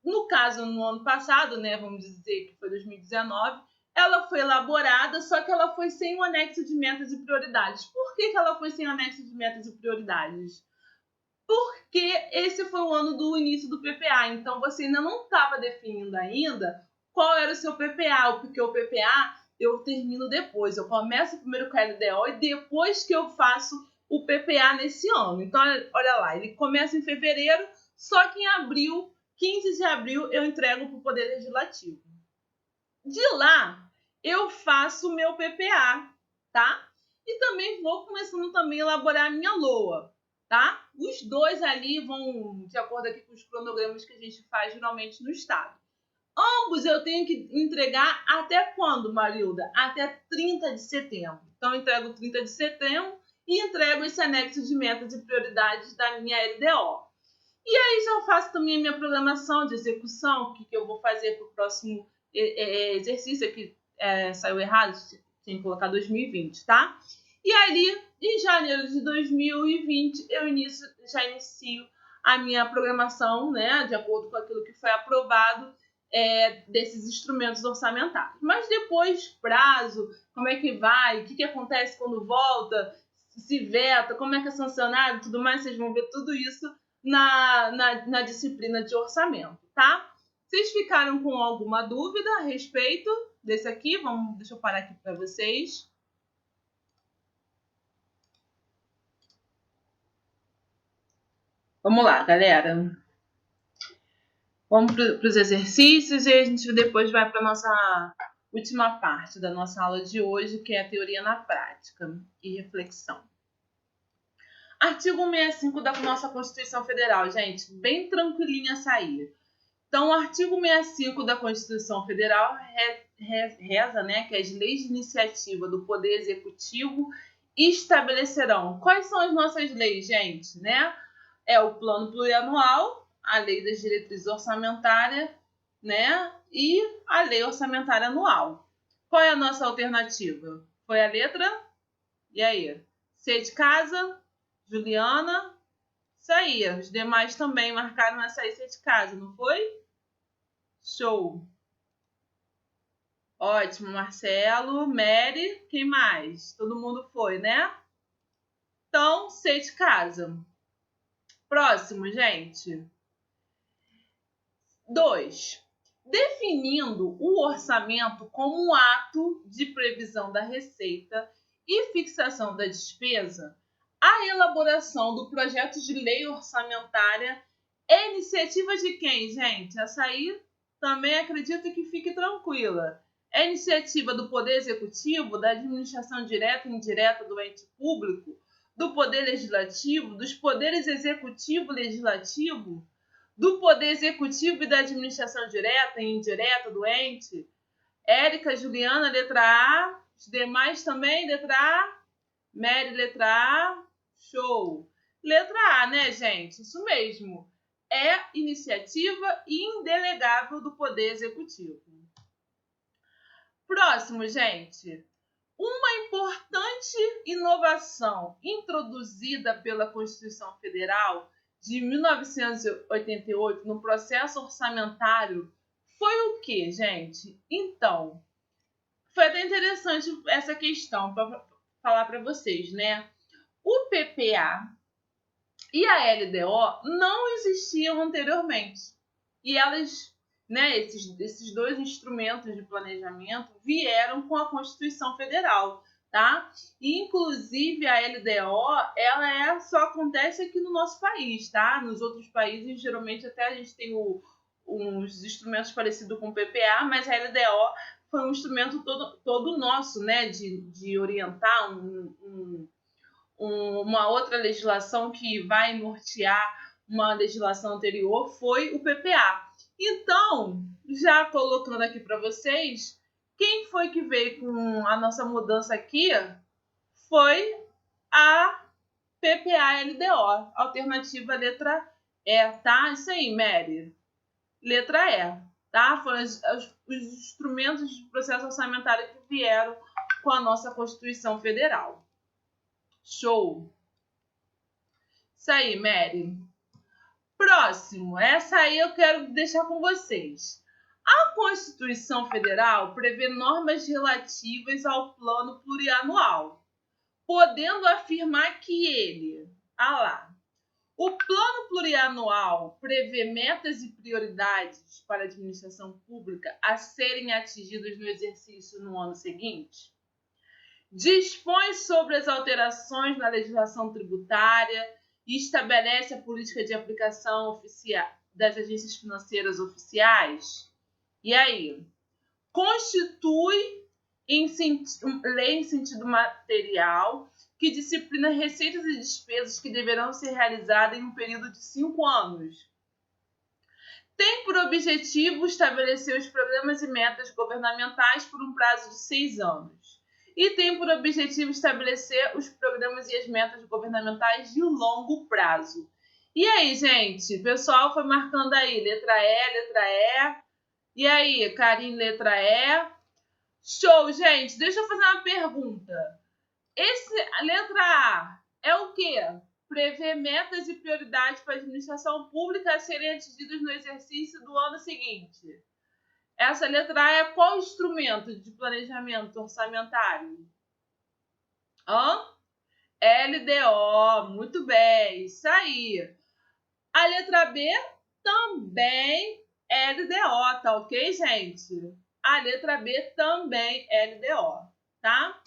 no caso, no ano passado, né, vamos dizer que foi 2019, ela foi elaborada, só que ela foi sem o anexo de metas e prioridades. Por que ela foi sem o anexo de metas e prioridades? Porque esse foi o ano do início do PPA, então você ainda não estava definindo ainda qual era o seu PPA, porque o PPA eu termino depois, eu começo primeiro com a LDO e depois que eu faço o PPA nesse ano. Então, olha lá, ele começa em fevereiro, só que em abril, 15 de abril, eu entrego para o Poder Legislativo. De lá, eu faço o meu PPA, tá? E também vou começando também a elaborar a minha LOA, tá? Os dois ali vão de acordo aqui com os cronogramas que a gente faz geralmente no Estado. Ambos eu tenho que entregar até quando, Marilda? Até 30 de setembro. Então, eu entrego 30 de setembro e entrego esse anexo de metas e prioridades da minha LDO. E aí já faço também a minha programação de execução, o que eu vou fazer para o próximo exercício. Aqui saiu errado, tinha que colocar 2020, tá? E ali, em janeiro de 2020, eu já inicio a minha programação, né, de acordo com aquilo que foi aprovado desses instrumentos orçamentários. Mas depois, prazo, como é que vai, o que acontece quando volta, se veta, como é que é sancionado, tudo mais, vocês vão ver tudo isso na disciplina de orçamento, tá? Vocês ficaram com alguma dúvida a respeito desse aqui? Deixa eu parar aqui para vocês. Vamos lá, galera. Vamos para os exercícios e a gente depois vai para a nossa última parte da nossa aula de hoje, que é a teoria na prática e reflexão. Artigo 65 da nossa Constituição Federal, gente, bem tranquilinha a sair. Então, o artigo 65 da Constituição Federal reza, né, que as leis de iniciativa do Poder Executivo estabelecerão. Quais são as nossas leis, gente? Né? É o Plano Plurianual, a Lei das Diretrizes Orçamentárias, né, e a Lei Orçamentária Anual. Qual é a nossa alternativa? Foi a letra? E aí? C de casa? Juliana? Isso aí. Os demais também marcaram essa aí, C de casa, não foi? Show! Ótimo, Marcelo, Mary, quem mais? Todo mundo foi, né? Então, C de casa. Próximo, gente. 2. Definindo o orçamento como um ato de previsão da receita e fixação da despesa, a elaboração do projeto de lei orçamentária é iniciativa de quem, gente? Essa aí também acredito que fique tranquila. É iniciativa do Poder Executivo, da administração direta e indireta do ente público, do Poder Legislativo, dos poderes executivo e legislativo, do Poder Executivo e da administração direta e indireta do ente. Érica, Juliana, letra A. Os demais também, letra A. Mary, letra A. Show. Letra A, né, gente? Isso mesmo. É iniciativa indelegável do Poder Executivo. Próximo, gente. Uma importante inovação introduzida pela Constituição Federal de 1988 no processo orçamentário foi o quê, gente? Então, foi até interessante essa questão para falar para vocês, né? O PPA e a LDO não existiam anteriormente. E elas, né, esses dois instrumentos de planejamento vieram com a Constituição Federal, tá? E, inclusive, a LDO, ela só acontece aqui no nosso país, tá? Nos outros países, geralmente, até a gente tem uns instrumentos parecidos com o PPA, mas a LDO foi um instrumento todo nosso, né, de orientar uma outra legislação que vai nortear uma legislação anterior, foi o PPA. Então, já colocando aqui para vocês, quem foi que veio com a nossa mudança aqui foi a PPA-LDO, alternativa letra E, tá? Isso aí, Mary. Letra E, tá? Foram os instrumentos de processo orçamentário que vieram com a nossa Constituição Federal. Show! Isso aí, Mary. Próximo, essa aí eu quero deixar com vocês. A Constituição Federal prevê normas relativas ao plano plurianual, podendo afirmar que ele, o plano plurianual prevê metas e prioridades para a administração pública a serem atingidas no exercício no ano seguinte, dispõe sobre as alterações na legislação tributária e estabelece a política de aplicação das agências financeiras oficiais. E aí? Constitui lei em sentido material que disciplina receitas e despesas que deverão ser realizadas em um período de 5 anos. Tem por objetivo estabelecer os programas e metas governamentais por um prazo de 6 anos. E tem por objetivo estabelecer os programas e as metas governamentais de longo prazo. E aí, gente? O pessoal foi marcando aí, letra E. E aí, Karine, letra E. Show, gente! Deixa eu fazer uma pergunta. A letra A é o quê? Prever metas e prioridades para a administração pública a serem atingidas no exercício do ano seguinte. Essa letra A é qual instrumento de planejamento orçamentário? LDO, muito bem, isso aí. A letra B também LDO, tá ok, gente? A letra B também LDO, tá?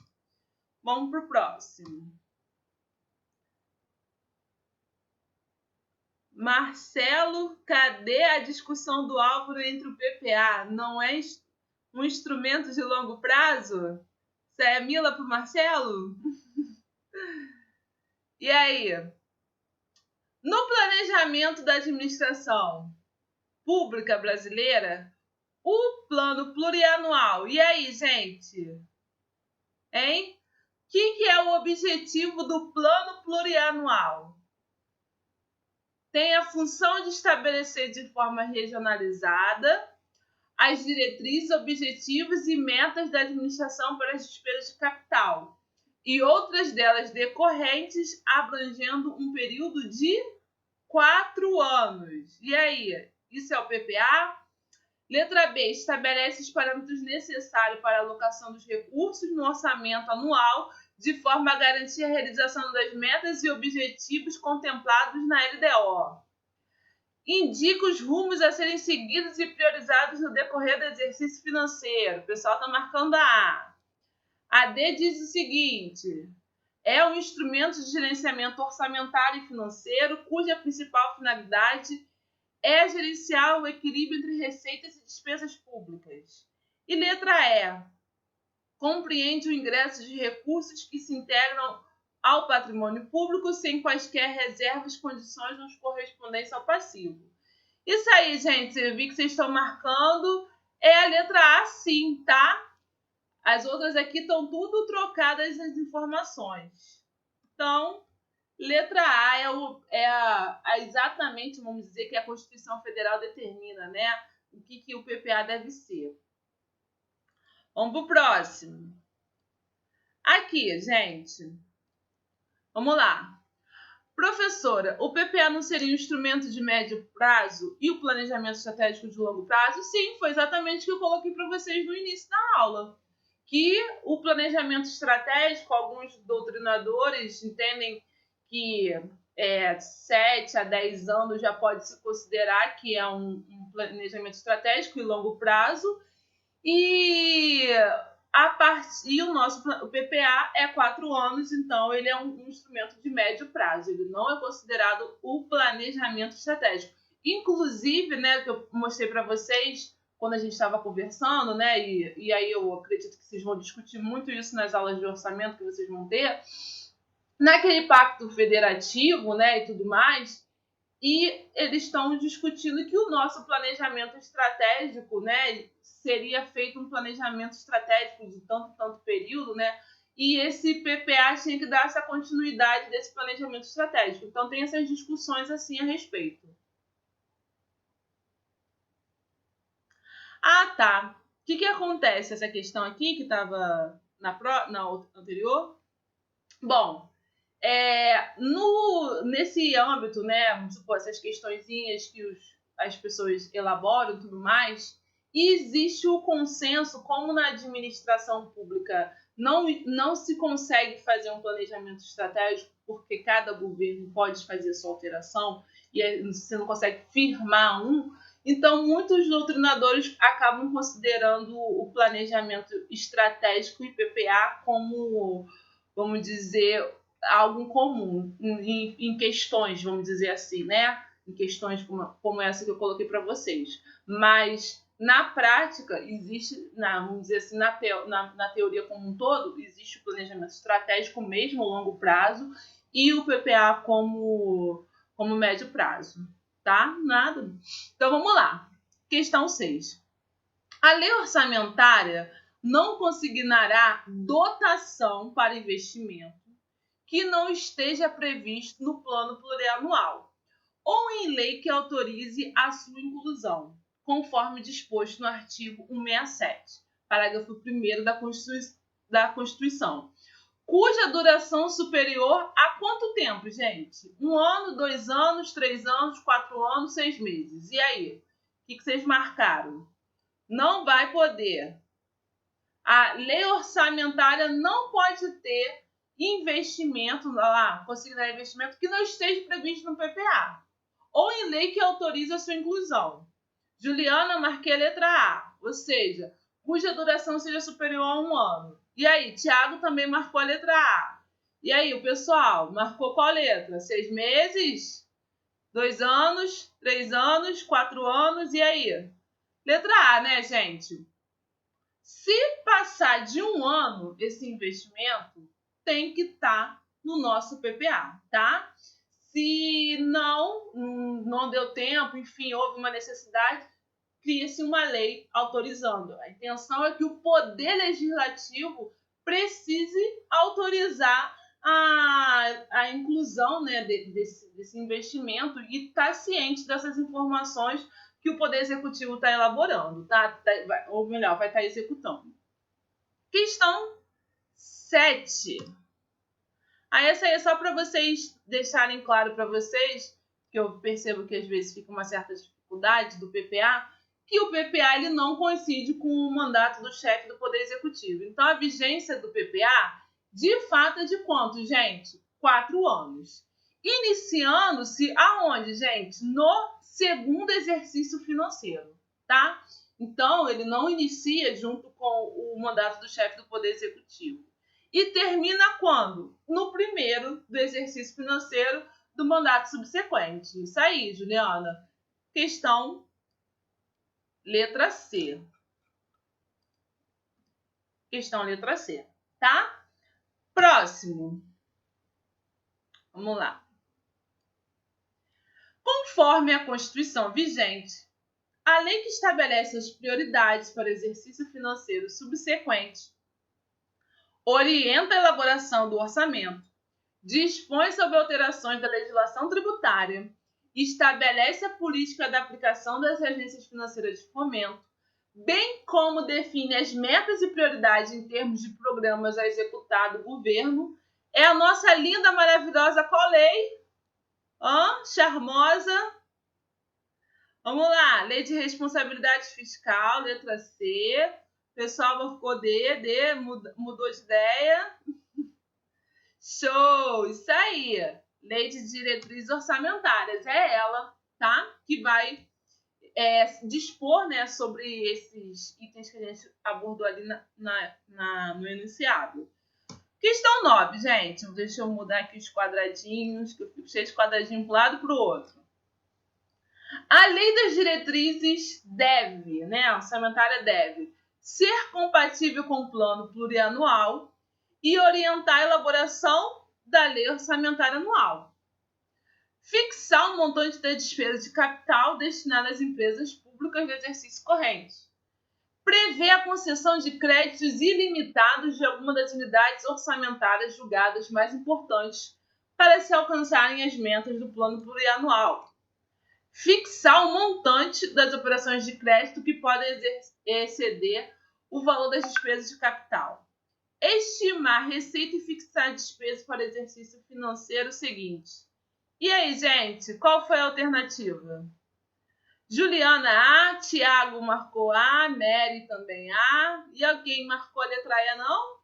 Vamos pro próximo. Marcelo, cadê a discussão do Álvaro entre o PPA? Não é um instrumento de longo prazo? Isso é Mila pro Marcelo? E aí? No planejamento da administração pública brasileira, o plano plurianual. E aí, gente? Hein? O que é o objetivo do plano plurianual? Tem a função de estabelecer de forma regionalizada as diretrizes, objetivos e metas da administração para as despesas de capital e outras delas decorrentes, abrangendo um período de 4 anos. E aí, isso é o PPA? Letra B, estabelece os parâmetros necessários para a alocação dos recursos no orçamento anual, de forma a garantir a realização das metas e objetivos contemplados na LDO. Indica os rumos a serem seguidos e priorizados no decorrer do exercício financeiro. O pessoal está marcando a A. A D diz o seguinte: é um instrumento de gerenciamento orçamentário e financeiro cuja principal finalidade é gerenciar o equilíbrio entre receitas e despesas públicas. E letra E, compreende o ingresso de recursos que se integram ao patrimônio público sem quaisquer reservas, condições ou correspondência ao passivo. Isso aí, gente, eu vi que vocês estão marcando. É a letra A, sim, tá? As outras aqui estão tudo trocadas as informações. Então, letra A exatamente, vamos dizer, que a Constituição Federal determina, né? O que o PPA deve ser. Vamos para o próximo. Aqui, gente. Vamos lá. Professora, o PPA não seria um instrumento de médio prazo e o planejamento estratégico de longo prazo? Sim, foi exatamente o que eu coloquei para vocês no início da aula. Que o planejamento estratégico, alguns doutrinadores entendem que 7 a 10 anos já pode se considerar que é um planejamento estratégico e longo prazo. E o PPA é 4 anos, então ele é um instrumento de médio prazo. Ele não é considerado o planejamento estratégico. inclusive, né, que eu mostrei para vocês quando a gente estava conversando, né, e aí eu acredito que vocês vão discutir muito isso nas aulas de orçamento que vocês vão ter, naquele pacto federativo, né, e tudo mais, e eles estão discutindo que o nosso planejamento estratégico, né, seria feito um planejamento estratégico de tanto período, né, e esse PPA tinha que dar essa continuidade desse planejamento estratégico. Então tem essas discussões assim a respeito. Ah, tá. O que acontece? Essa questão aqui que estava na anterior? Bom, nesse âmbito, né, vamos supor, essas questõezinhas que as pessoas elaboram e tudo mais, existe o consenso, como na administração pública não se consegue fazer um planejamento estratégico, porque cada governo pode fazer sua alteração, e você não consegue firmar um. Então, muitos doutrinadores acabam considerando o planejamento estratégico e PPA como, vamos dizer, algo comum em questões, vamos dizer assim, né? Em questões como essa que eu coloquei para vocês. Mas, na prática, existe, vamos dizer assim, na teoria como um todo, existe o planejamento estratégico mesmo, a longo prazo, e o PPA como médio prazo. Tá? Nada. Então, vamos lá. Questão 6. A lei orçamentária não consignará dotação para investimento que não esteja previsto no plano plurianual ou em lei que autorize a sua inclusão, conforme disposto no artigo 167, parágrafo 1º da Constituição, cuja duração superior a quanto tempo, gente? 1 ano, 2 anos, 3 anos, 4 anos, 6 meses. E aí? O que vocês marcaram? Não vai poder. A lei orçamentária não pode ter investimento, consignar investimento que não esteja previsto no PPA, ou em lei que autorize a sua inclusão. Juliana, marquei a letra A, ou seja, cuja duração seja superior a 1 ano. E aí, Tiago também marcou a letra A. E aí, o pessoal, marcou qual letra? 6 meses? 2 anos? 3 anos? 4 anos? E aí? Letra A, né, gente? Se passar de 1 ano esse investimento, tem que estar no nosso PPA, tá? Se não deu tempo, enfim, houve uma necessidade, cria-se uma lei autorizando. A intenção é que o Poder Legislativo precise autorizar a inclusão, né, desse investimento e estar ciente dessas informações que o Poder Executivo está elaborando, tá? Ou melhor, vai estar executando. Questão 7. Essa aí é só para vocês deixarem claro para vocês, que eu percebo que às vezes fica uma certa dificuldade do PPA, que o PPA ele não coincide com o mandato do chefe do Poder Executivo. Então, a vigência do PPA, de fato, é de quanto, gente? 4 anos. Iniciando-se aonde, gente? No segundo exercício financeiro, tá? Então, ele não inicia junto com o mandato do chefe do Poder Executivo. E termina quando? No primeiro do exercício financeiro do mandato subsequente. Isso aí, Juliana. Questão letra C. Questão letra C, tá? Próximo. Vamos lá. Conforme a Constituição vigente, a lei que estabelece as prioridades para o exercício financeiro subsequente orienta a elaboração do orçamento, dispõe sobre alterações da legislação tributária, estabelece a política da aplicação das agências financeiras de fomento, bem como define as metas e prioridades em termos de programas a executar do governo. É a nossa linda, maravilhosa qual lei? Charmosa. Vamos lá, Lei de Responsabilidade Fiscal, letra C. O pessoal marcou D, mudou de ideia. Show! Isso aí! Lei de Diretrizes Orçamentárias. É ela, tá? Que vai dispor, né, sobre esses itens que a gente abordou ali no enunciado. Questão 9, gente. Deixa eu mudar aqui os quadradinhos, que eu fico cheio de quadradinho para um lado e para o outro. A lei das diretrizes deve, né, orçamentária deve, ser compatível com o plano plurianual e orientar a elaboração da lei orçamentária anual. Fixar o montante da despesa de capital destinada às empresas públicas de exercício corrente. Prevê a concessão de créditos ilimitados de alguma das unidades orçamentárias julgadas mais importantes para se alcançarem as metas do plano plurianual. Fixar o montante das operações de crédito que podem exceder o valor das despesas de capital. Estimar receita e fixar despesas para o exercício financeiro seguinte. E aí, gente, qual foi a alternativa? Juliana A, Tiago marcou A, Mary também A. E alguém marcou a letra E, não?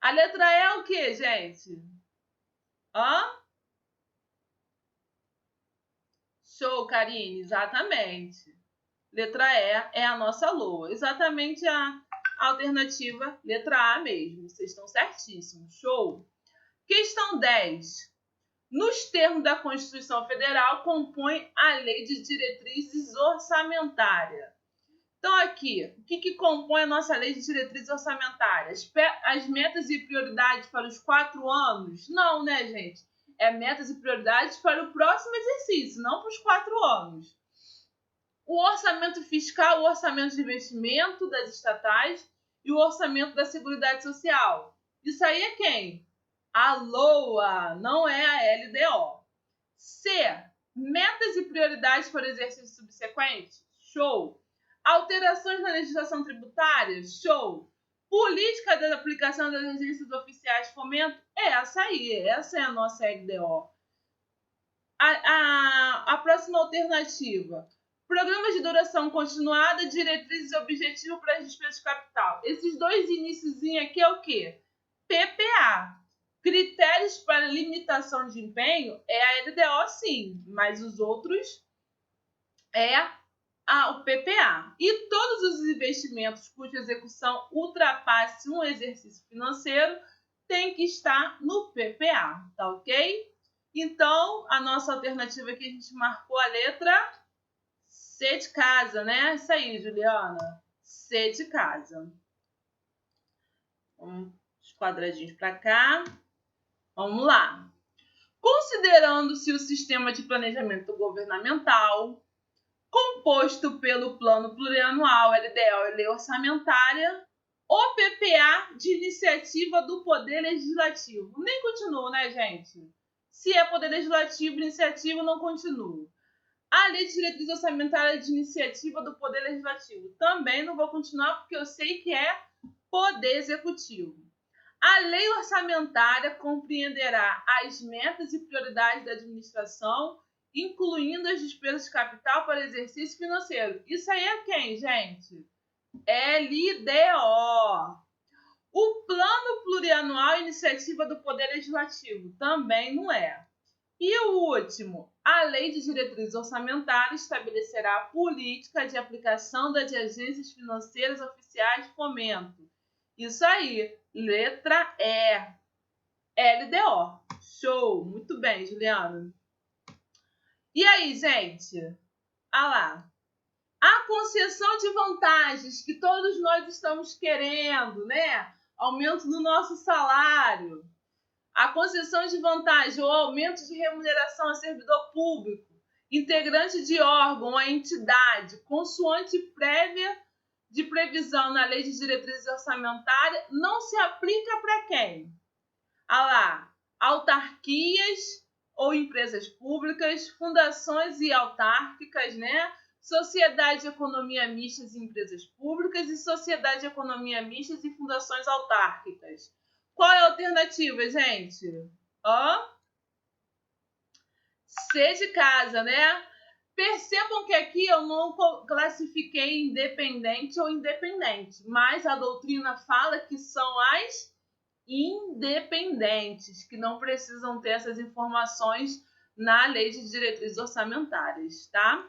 A letra E é o quê, gente? Hã? Show, Karine, exatamente. Letra E é a nossa lua. Exatamente a alternativa letra A mesmo. Vocês estão certíssimos. Show. Questão 10. Nos termos da Constituição Federal, compõe a Lei de Diretrizes Orçamentárias. Então, aqui, o que compõe a nossa Lei de Diretrizes Orçamentárias? As metas e prioridades para os 4 anos? Não, né, gente? É metas e prioridades para o próximo exercício, não para os 4 anos. O orçamento fiscal, o orçamento de investimento das estatais e o orçamento da Seguridade Social. Isso aí é quem? A LOA, não é a LDO. C. Metas e prioridades para o exercício subsequente? Show. Alterações na legislação tributária? Show. Política de aplicação das registros oficiais de fomento? Essa aí, essa é a nossa LDO. A próxima alternativa. Programas de duração continuada, diretrizes e objetivos para as despesas de capital. Esses dois iniciozinhos aqui é o quê? PPA. Critérios para limitação de empenho é a LDO, sim, mas os outros é o PPA. E todos os investimentos cuja execução ultrapasse um exercício financeiro tem que estar no PPA, tá ok? Então, a nossa alternativa aqui, a gente marcou a letra C de casa, né? Isso aí, Juliana. C de casa. Os quadradinhos para cá. Vamos lá. Considerando-se o sistema de planejamento governamental, composto pelo Plano Plurianual, LDO e Lei Orçamentária, o PPA de iniciativa do Poder Legislativo. Nem continua, né, gente? Se é Poder Legislativo, iniciativa, não continua. A Lei de Diretriz Orçamentária de iniciativa do Poder Legislativo. Também não vou continuar, porque eu sei que é Poder Executivo. A lei orçamentária compreenderá as metas e prioridades da administração, incluindo as despesas de capital para exercício financeiro. Isso aí é quem, gente? LDO. O Plano Plurianual Iniciativa do Poder Legislativo também não é. E o último, a Lei de Diretrizes Orçamentárias estabelecerá a política de aplicação das agências financeiras oficiais de fomento. Isso aí, letra E. LDO. Show! Muito bem, Juliana. E aí, gente? Ah lá. A concessão de vantagens que todos nós estamos querendo, né? Aumento do nosso salário. A concessão de vantagem ou aumento de remuneração a servidor público, integrante de órgão ou entidade, consoante prévia de previsão na Lei de Diretrizes Orçamentárias, não se aplica para quem? Lá, autarquias ou empresas públicas, fundações e autárquicas, né? Sociedade de economia mistas e empresas públicas e sociedade de economia mistas e fundações autárquicas. Qual é a alternativa, gente? C de casa, né? Percebam que aqui eu não classifiquei independente ou independente, mas a doutrina fala que são as independentes, que não precisam ter essas informações na Lei de Diretrizes Orçamentárias, tá?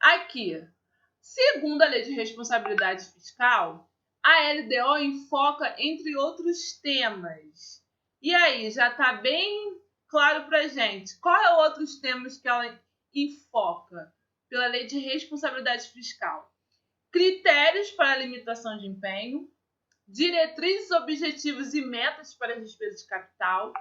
Aqui, segundo a Lei de Responsabilidade Fiscal, a LDO enfoca entre outros temas. E aí, já está bem claro para a gente. Qual é outros temas que ela enfoca? Pela Lei de Responsabilidade Fiscal. Critérios para a limitação de empenho, diretrizes, objetivos e metas para as despesas de capital,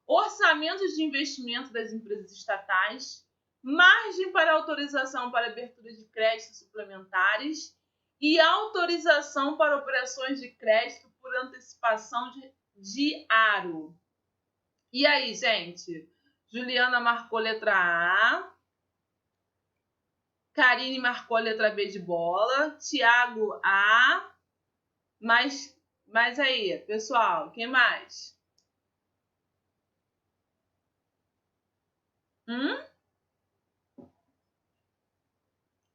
orçamentos de investimento das empresas estatais, margem para autorização para abertura de créditos suplementares e autorização para operações de crédito por antecipação de aro. E aí, gente? Juliana marcou letra A, Karine marcou a letra B de bola, Tiago A, mas aí, pessoal, quem mais?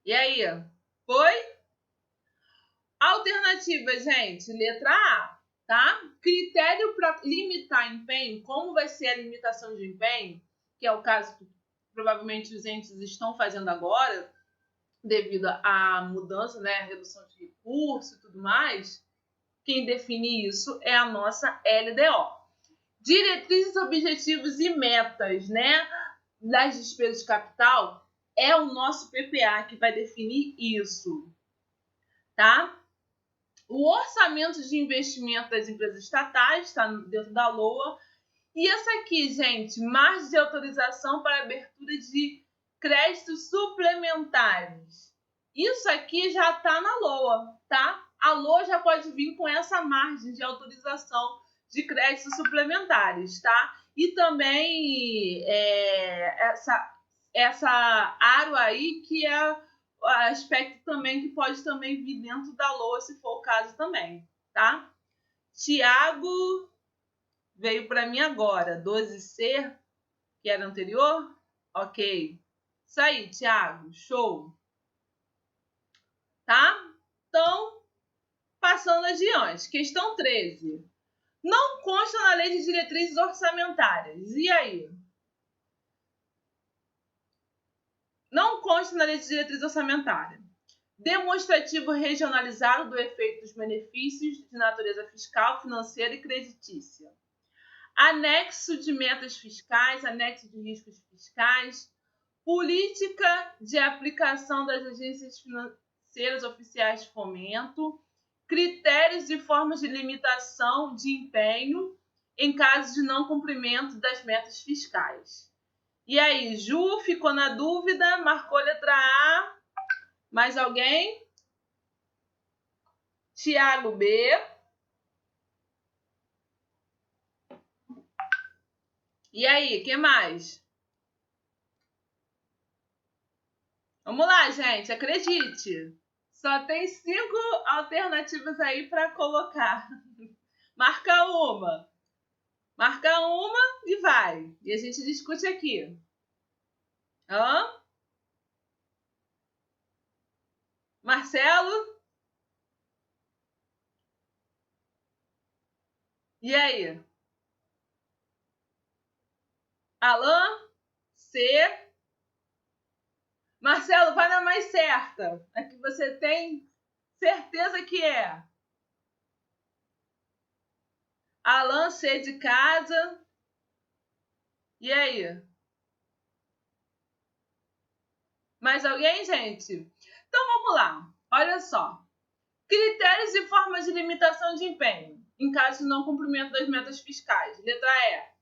E aí? Foi? Alternativa, gente, letra A, tá? Critério para limitar empenho, como vai ser a limitação de empenho, que é o caso que provavelmente os entes estão fazendo agora, devido à mudança, né, a redução de recursos e tudo mais. Quem define isso é a nossa LDO. Diretrizes, objetivos e metas, né, das despesas de capital é o nosso PPA que vai definir isso, tá? O orçamento de investimento das empresas estatais está dentro da LOA. E essa aqui, gente, margem de autorização para abertura de créditos suplementares. Isso aqui já está na LOA, tá? A LOA já pode vir com essa margem de autorização de créditos suplementares, tá? E também essa aro aí, que é aspecto também que pode também vir dentro da LOA, se for o caso também, tá? Tiago veio para mim agora, 12C, que era anterior? Ok. Isso aí, Tiago, show. Tá? Então, passando adiante. Questão 13. Não consta na lei de diretrizes orçamentárias. E aí? Não consta na lei de diretriz orçamentária. Demonstrativo regionalizado do efeito dos benefícios de natureza fiscal, financeira e creditícia. Anexo de metas fiscais, anexo de riscos fiscais, política de aplicação das agências financeiras oficiais de fomento, critérios e formas de limitação de empenho em caso de não cumprimento das metas fiscais. E aí, Ju ficou na dúvida, marcou letra A. Mais alguém? Tiago B. E aí, que mais? Vamos lá, gente, acredite. Só tem 5 alternativas aí para colocar. Marca uma. Marca uma e vai. E a gente discute aqui. Marcelo? E aí? Alan? C? Marcelo, vai na mais certa. A que você tem certeza que é. Alan, C de casa. E aí? Mais alguém, gente? Então vamos lá. Olha só. Critérios e formas de limitação de empenho em caso de não cumprimento das metas fiscais. Letra E.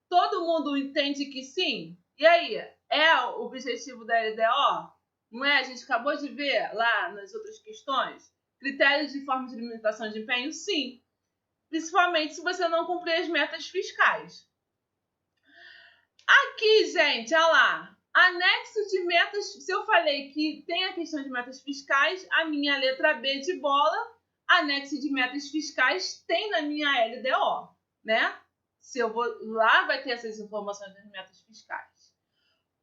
Todo mundo entende que sim? E aí? É o objetivo da LDO? Não é? A gente acabou de ver lá nas outras questões. Critérios e formas de limitação de empenho? Sim. Principalmente se você não cumprir as metas fiscais. Aqui, gente, olha lá. Anexo de metas. Se eu falei que tem a questão de metas fiscais, a minha letra B de bola, anexo de metas fiscais, tem na minha LDO, né? Se eu vou lá, vai ter essas informações das metas fiscais.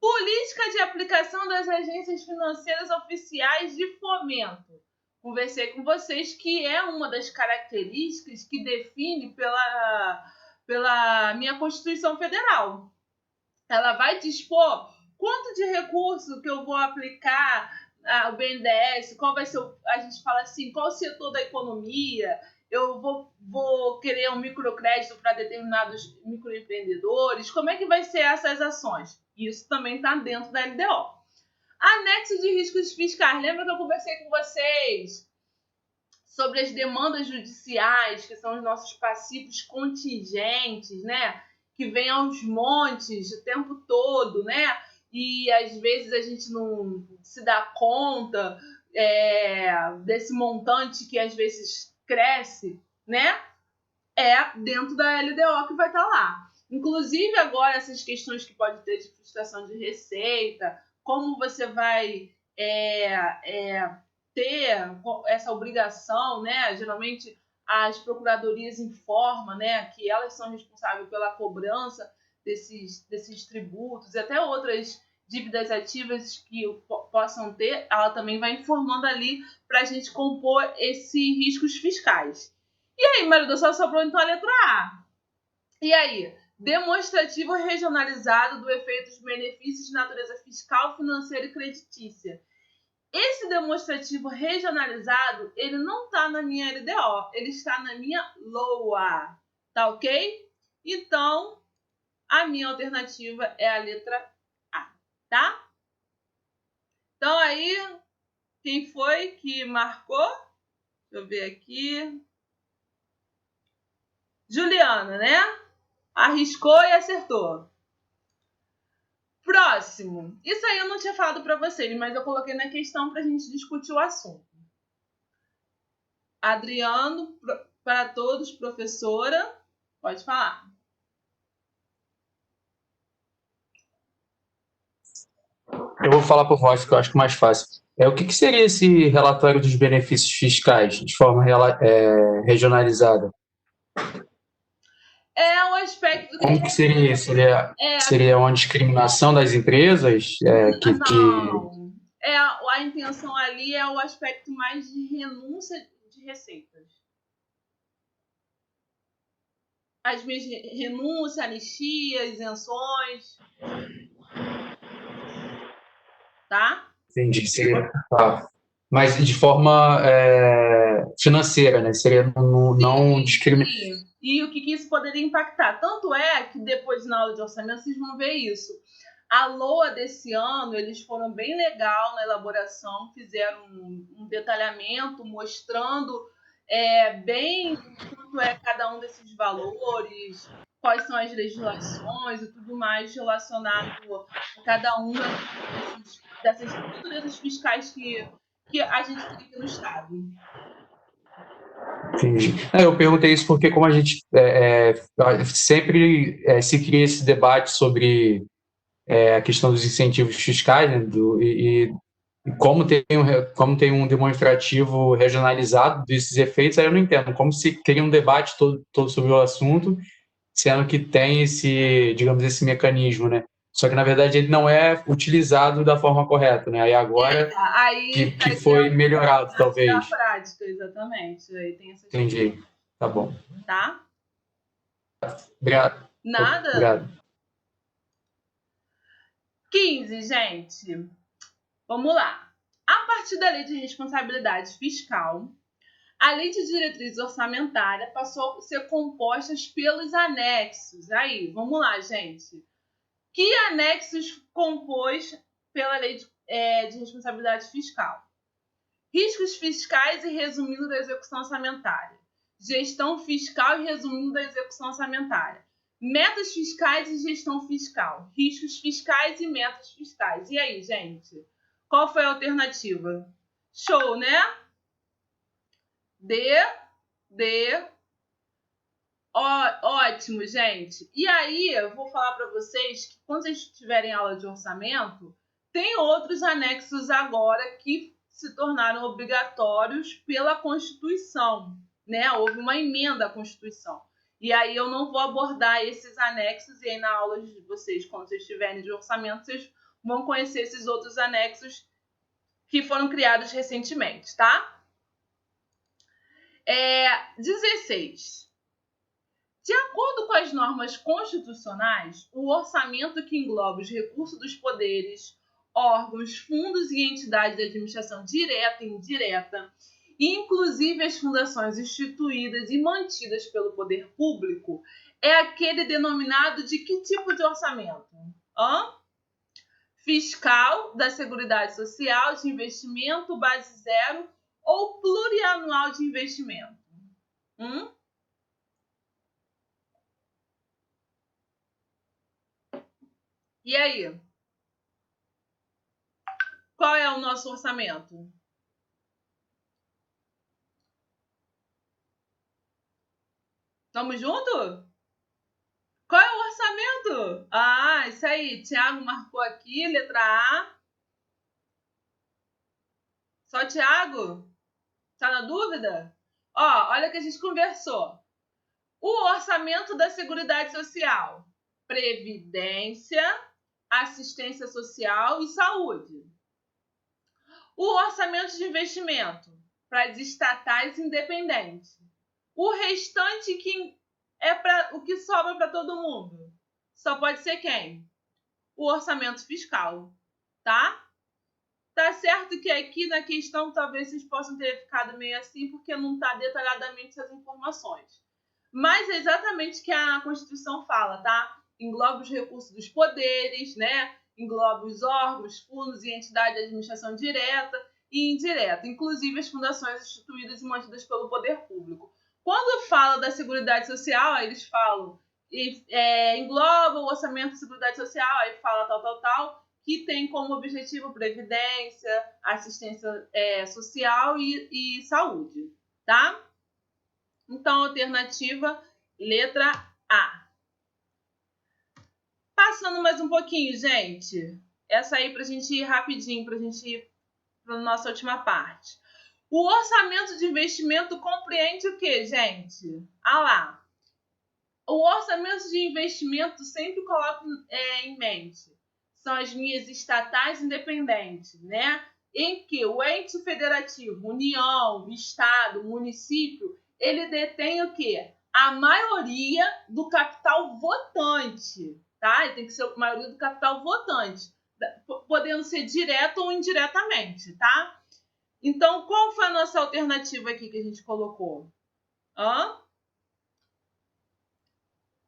Política de aplicação das agências financeiras oficiais de fomento. Conversei com vocês que é uma das características que define pela minha Constituição Federal. Ela vai dispor quanto de recurso que eu vou aplicar ao BNDES, qual vai ser, a gente fala assim, qual o setor da economia, eu vou querer um microcrédito para determinados microempreendedores. Como é que vai ser essas ações? Isso também está dentro da LDO. Anexo de riscos fiscais. Lembra que eu conversei com vocês sobre as demandas judiciais, que são os nossos passivos contingentes, né? Que vêm aos montes o tempo todo, né? E às vezes a gente não se dá conta desse montante que às vezes cresce, né? É dentro da LDO que vai estar lá. Inclusive agora essas questões que pode ter de frustração de receita, como você vai ter essa obrigação, né? Geralmente as procuradorias informam, né, que elas são responsáveis pela cobrança desses tributos e até outras dívidas ativas que possam ter, ela também vai informando ali para a gente compor esses riscos fiscais. E aí, Marido, só sobrou então a letra A. E aí? Demonstrativo regionalizado do efeito dos benefícios de natureza fiscal, financeira e creditícia. Esse demonstrativo regionalizado, ele não está na minha LDO, ele está na minha LOA, tá ok? Então, a minha alternativa é a letra A, tá? Então aí, quem foi que marcou? Deixa eu ver aqui. Juliana, né? Arriscou e acertou. Próximo. Isso aí eu não tinha falado para vocês, mas eu coloquei na questão para a gente discutir o assunto. Adriano, para todos, professora, pode falar. Eu vou falar por voz, que eu acho mais fácil. O que seria esse relatório dos benefícios fiscais de forma regionalizada? É o aspecto que a Como que gente... seria? Seria uma discriminação das empresas? Não. A intenção ali é o aspecto mais de renúncia de receitas. As minhas renúncias, anistia, isenções. Tá? Entendi. Seria, tá. Mas de forma financeira, né? Seria não discriminar. E o que isso poderia impactar? Tanto é que depois, na aula de orçamento, vocês vão ver isso. A LOA desse ano, eles foram bem legal na elaboração, fizeram um detalhamento mostrando bem quanto é cada um desses valores, quais são as legislações e tudo mais relacionado a cada uma dessas naturezas fiscais que a gente tem aqui no Estado. Entendi. Eu perguntei isso porque, como a gente sempre se cria esse debate sobre a questão dos incentivos fiscais, né, e como tem um demonstrativo regionalizado desses efeitos, aí eu não entendo como se cria um debate todo sobre o assunto, sendo que tem esse, digamos, esse mecanismo, né? Só que, na verdade, ele não é utilizado da forma correta, né? Aí agora Aí que foi melhorado, talvez. Da prática, exatamente. Aí tem essa Entendi. Tá bom. Tá? Obrigado. Nada? Obrigado. 15, gente. Vamos lá. A partir da Lei de Responsabilidade Fiscal, a Lei de Diretriz Orçamentária passou a ser composta pelos anexos. Aí, vamos lá, gente. Que anexos compôs pela Lei de Responsabilidade Fiscal? Riscos fiscais e resumindo da execução orçamentária. Gestão fiscal e resumindo da execução orçamentária. Metas fiscais e gestão fiscal. Riscos fiscais e metas fiscais. E aí, gente? Qual foi a alternativa? Show, né? Ótimo, gente. E aí, eu vou falar para vocês que quando vocês tiverem aula de orçamento, tem outros anexos agora que se tornaram obrigatórios pela Constituição, né? Houve uma emenda à Constituição. E aí eu não vou abordar esses anexos, e aí na aula de vocês, quando vocês estiverem de orçamento, vocês vão conhecer esses outros anexos que foram criados recentemente, tá? 16. De acordo com as normas constitucionais, o orçamento que engloba os recursos dos poderes, órgãos, fundos e entidades de administração direta e indireta inclusive as fundações instituídas e mantidas pelo poder público, é aquele denominado de que tipo de orçamento? Fiscal, da Seguridade Social, de investimento, base zero ou plurianual de investimento? E aí? Qual é o nosso orçamento? Tamo junto? Qual é o orçamento? Ah, isso aí. Tiago marcou aqui, letra A. Só Tiago? Tá na dúvida? Ó, olha que a gente conversou. O orçamento da Seguridade Social. Previdência, assistência social e saúde. O orçamento de investimento para as estatais independentes. O restante que é para o que sobra para todo mundo. Só pode ser quem? O orçamento fiscal, tá? Tá certo que aqui na questão talvez vocês possam ter ficado meio assim porque não tá detalhadamente as informações. Mas é exatamente o que a Constituição fala, tá? Engloba os recursos dos poderes, né? Engloba os órgãos, fundos e entidades de administração direta e indireta, inclusive as fundações instituídas e mantidas pelo poder público. Quando fala da Seguridade Social, aí eles falam, engloba o orçamento da Seguridade Social, aí fala tal, que tem como objetivo previdência, assistência social e saúde, tá? Então, alternativa, letra A. Passando mais um pouquinho, gente. Essa aí pra gente ir rapidinho, pra gente ir pra nossa última parte. O orçamento de investimento compreende o quê, gente? Ah lá. O orçamento de investimento sempre coloca em mente. São as linhas estatais independentes, né? Em que o ente federativo, União, Estado, município, ele detém o quê? A maioria do capital votante, tá? Ele tem que ser a maioria do capital votante, podendo ser direto ou indiretamente, tá? Então, qual foi a nossa alternativa aqui que a gente colocou?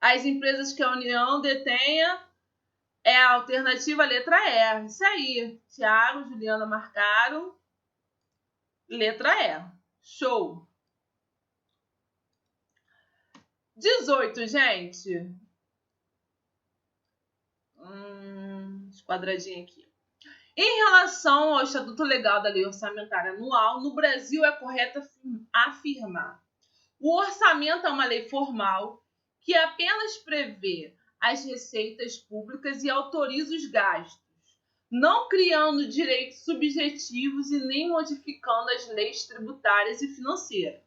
As empresas que a União detenha é a alternativa letra E. Isso aí. Tiago, Juliana marcaram. Letra E. Show. 18, gente. Quadradinho aqui. Em relação ao Estatuto Legal da Lei Orçamentária Anual, no Brasil é correto afirmar: o orçamento é uma lei formal que apenas prevê as receitas públicas e autoriza os gastos, não criando direitos subjetivos e nem modificando as leis tributárias e financeiras.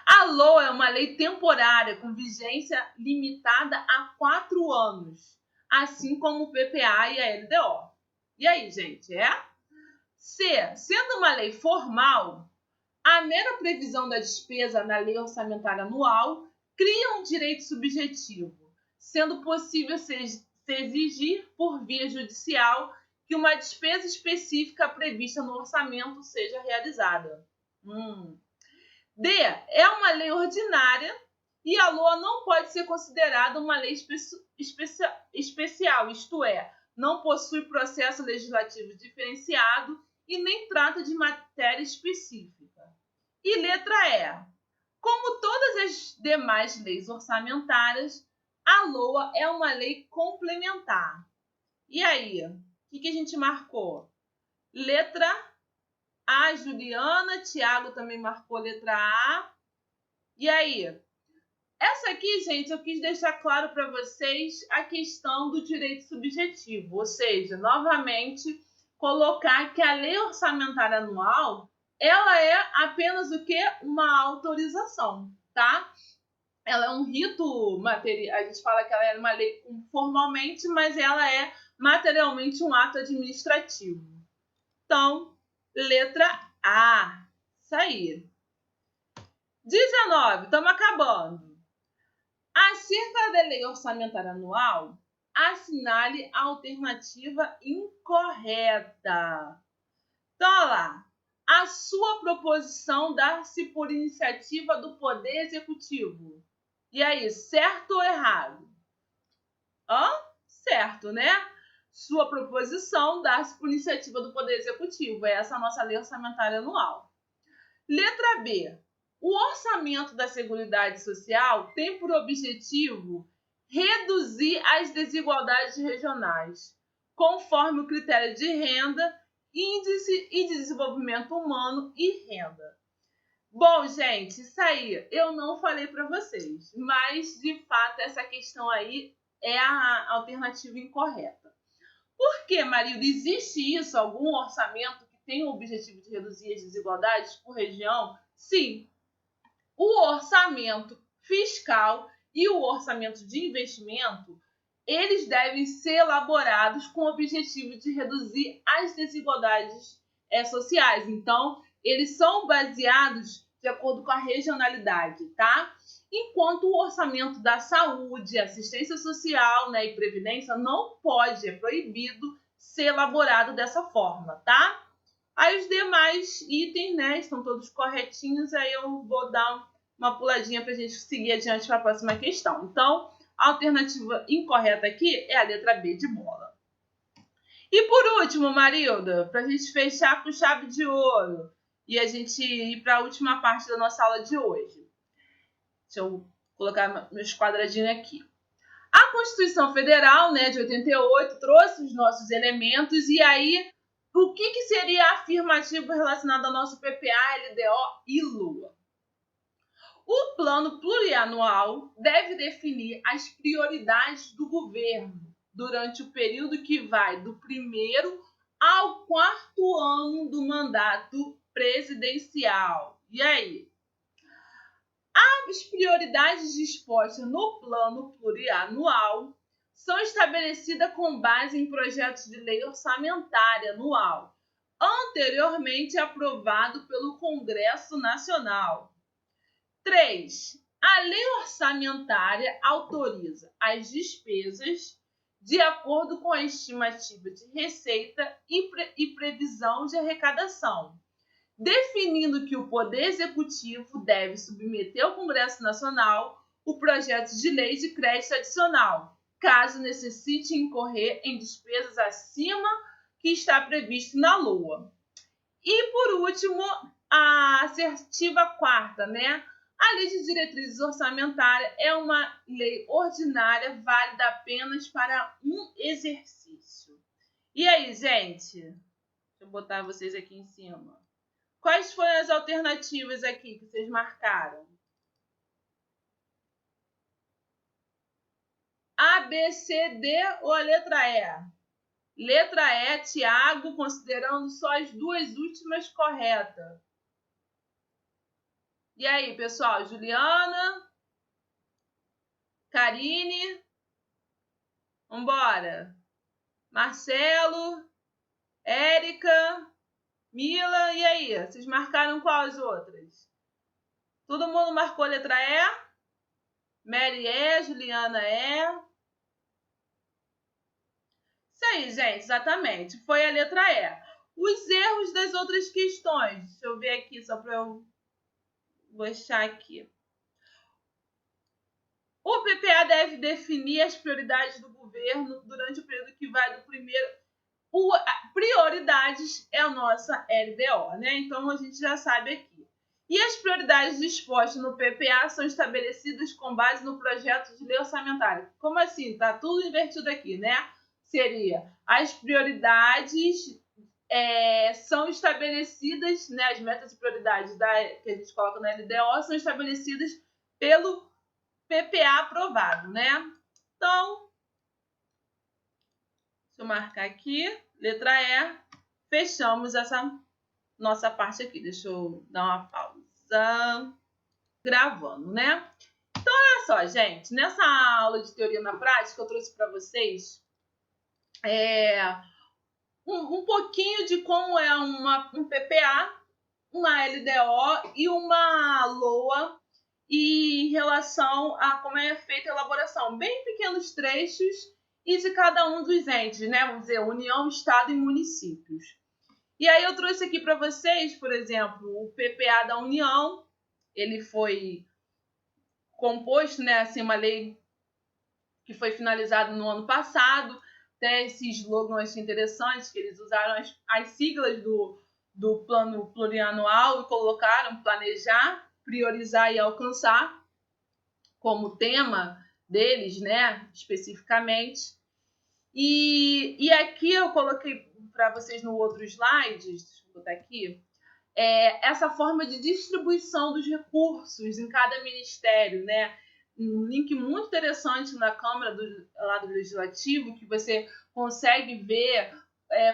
A LOA é uma lei temporária com vigência limitada a 4 anos, assim como o PPA e a LDO. E aí, gente, C. Sendo uma lei formal, a mera previsão da despesa na lei orçamentária anual cria um direito subjetivo, sendo possível se exigir por via judicial que uma despesa específica prevista no orçamento seja realizada. D. É uma lei ordinária e a LOA não pode ser considerada uma lei especial, isto é, não possui processo legislativo diferenciado e nem trata de matéria específica. E letra E. Como todas as demais leis orçamentárias, a LOA é uma lei complementar. E aí, o que a gente marcou? Letra A, Juliana, Tiago também marcou letra A. E aí? Essa aqui, gente, eu quis deixar claro para vocês a questão do direito subjetivo, ou seja, novamente, colocar que a lei orçamentária anual ela é apenas o quê? Uma autorização, tá? Ela é um rito material, a gente fala que ela é uma lei formalmente, mas ela é materialmente um ato administrativo. Então, letra A. Isso aí. 19, estamos acabando. Acerca da lei orçamentária anual, assinale a alternativa incorreta. Então, olha lá. a sua proposição dar-se por iniciativa do Poder Executivo. E aí, certo ou errado? Certo, né? Sua proposição dar-se por iniciativa do Poder Executivo. Essa é a nossa lei orçamentária anual. Letra B. O orçamento da Seguridade Social tem por objetivo reduzir as desigualdades regionais, conforme o critério de renda, índice e desenvolvimento humano e renda. Bom, gente, isso aí eu não falei para vocês, mas de fato essa questão aí é a alternativa incorreta. Por que, Marilda, existe isso, algum orçamento que tem o objetivo de reduzir as desigualdades por região? Sim. O orçamento fiscal e o orçamento de investimento, eles devem ser elaborados com o objetivo de reduzir as desigualdades sociais. Então, eles são baseados de acordo com a regionalidade, tá? Enquanto o orçamento da saúde, assistência social, né, e previdência não pode, é proibido ser elaborado dessa forma, tá? Aí os demais itens, né, estão todos corretinhos, aí eu vou dar uma puladinha para a gente seguir adiante para a próxima questão. Então, a alternativa incorreta aqui é a letra B de bola. E por último, Marilda, para a gente fechar com chave de ouro e a gente ir para a última parte da nossa aula de hoje. Deixa eu colocar meus quadradinhos aqui. A Constituição Federal, né, de 88, trouxe os nossos elementos e aí o que seria afirmativo relacionado ao nosso PPA, LDO e LUA? O plano plurianual deve definir as prioridades do governo durante o período que vai do 1º ao 4º ano do mandato presidencial. E aí? As prioridades dispostas no plano plurianual são estabelecidas com base em projetos de lei orçamentária anual, anteriormente aprovado pelo Congresso Nacional. 3. A lei orçamentária autoriza as despesas de acordo com a estimativa de receita e previsão de arrecadação, definindo que o Poder Executivo deve submeter ao Congresso Nacional o projeto de lei de crédito adicional, caso necessite incorrer em despesas acima que está previsto na LOA. E, por último, a assertiva 4ª, né? A Lei de Diretrizes Orçamentárias é uma lei ordinária válida apenas para um exercício. E aí, gente? Deixa eu botar vocês aqui em cima. Quais foram as alternativas aqui que vocês marcaram? A, B, C, D ou a letra E? Letra E, Tiago, considerando só as duas últimas corretas. E aí, pessoal? Juliana? Karine? Vambora. Marcelo? Érica? Mila? E aí? Vocês marcaram qual as outras? Todo mundo marcou a letra E? Mary E, Juliana E. Isso aí, gente, exatamente. Foi a letra E. Os erros das outras questões. Deixa eu ver aqui, só para eu deixar aqui. O PPA deve definir as prioridades do governo durante o período que vai do 1º. Prioridades é a nossa LDO, né? Então, a gente já sabe aqui. E as prioridades dispostas no PPA são estabelecidas com base no projeto de lei orçamentária. Como assim? Tá tudo invertido aqui, né? Seria, as prioridades são estabelecidas, né? As metas e prioridades que a gente coloca na LDO são estabelecidas pelo PPA aprovado, né? Então, deixa eu marcar aqui, letra E, fechamos essa nossa parte aqui. Deixa eu dar uma pausa, gravando, né? Então, olha só, gente, nessa aula de teoria na prática, eu trouxe para vocês um pouquinho de como é um PPA, uma LDO e uma LOA, e em relação a como é feita a elaboração, bem pequenos trechos, e de cada um dos entes, né? Vamos dizer, União, Estado e municípios. E aí eu trouxe aqui para vocês, por exemplo, o PPA da União. Ele foi composto, né, assim, uma lei que foi finalizada no ano passado. Até esses slogans interessantes, que eles usaram as siglas do plano plurianual e colocaram planejar, priorizar e alcançar como tema deles, né, especificamente. E aqui eu coloquei para vocês no outro slide, deixa eu botar aqui, essa forma de distribuição dos recursos em cada ministério, né? Um link muito interessante na Câmara do lado legislativo, que você consegue ver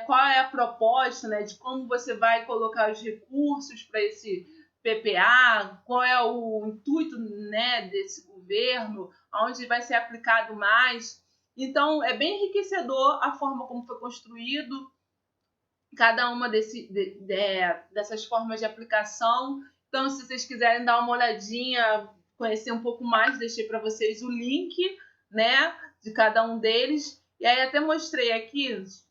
qual é a proposta, né, de como você vai colocar os recursos para esse PPA, qual é o intuito, né, desse governo, onde vai ser aplicado mais. Então, é bem enriquecedor a forma como foi construído cada uma dessas formas de aplicação. Então, se vocês quiserem dar uma olhadinha, conhecer um pouco mais, deixei para vocês o link, né, de cada um deles. E aí até mostrei aqui, deixa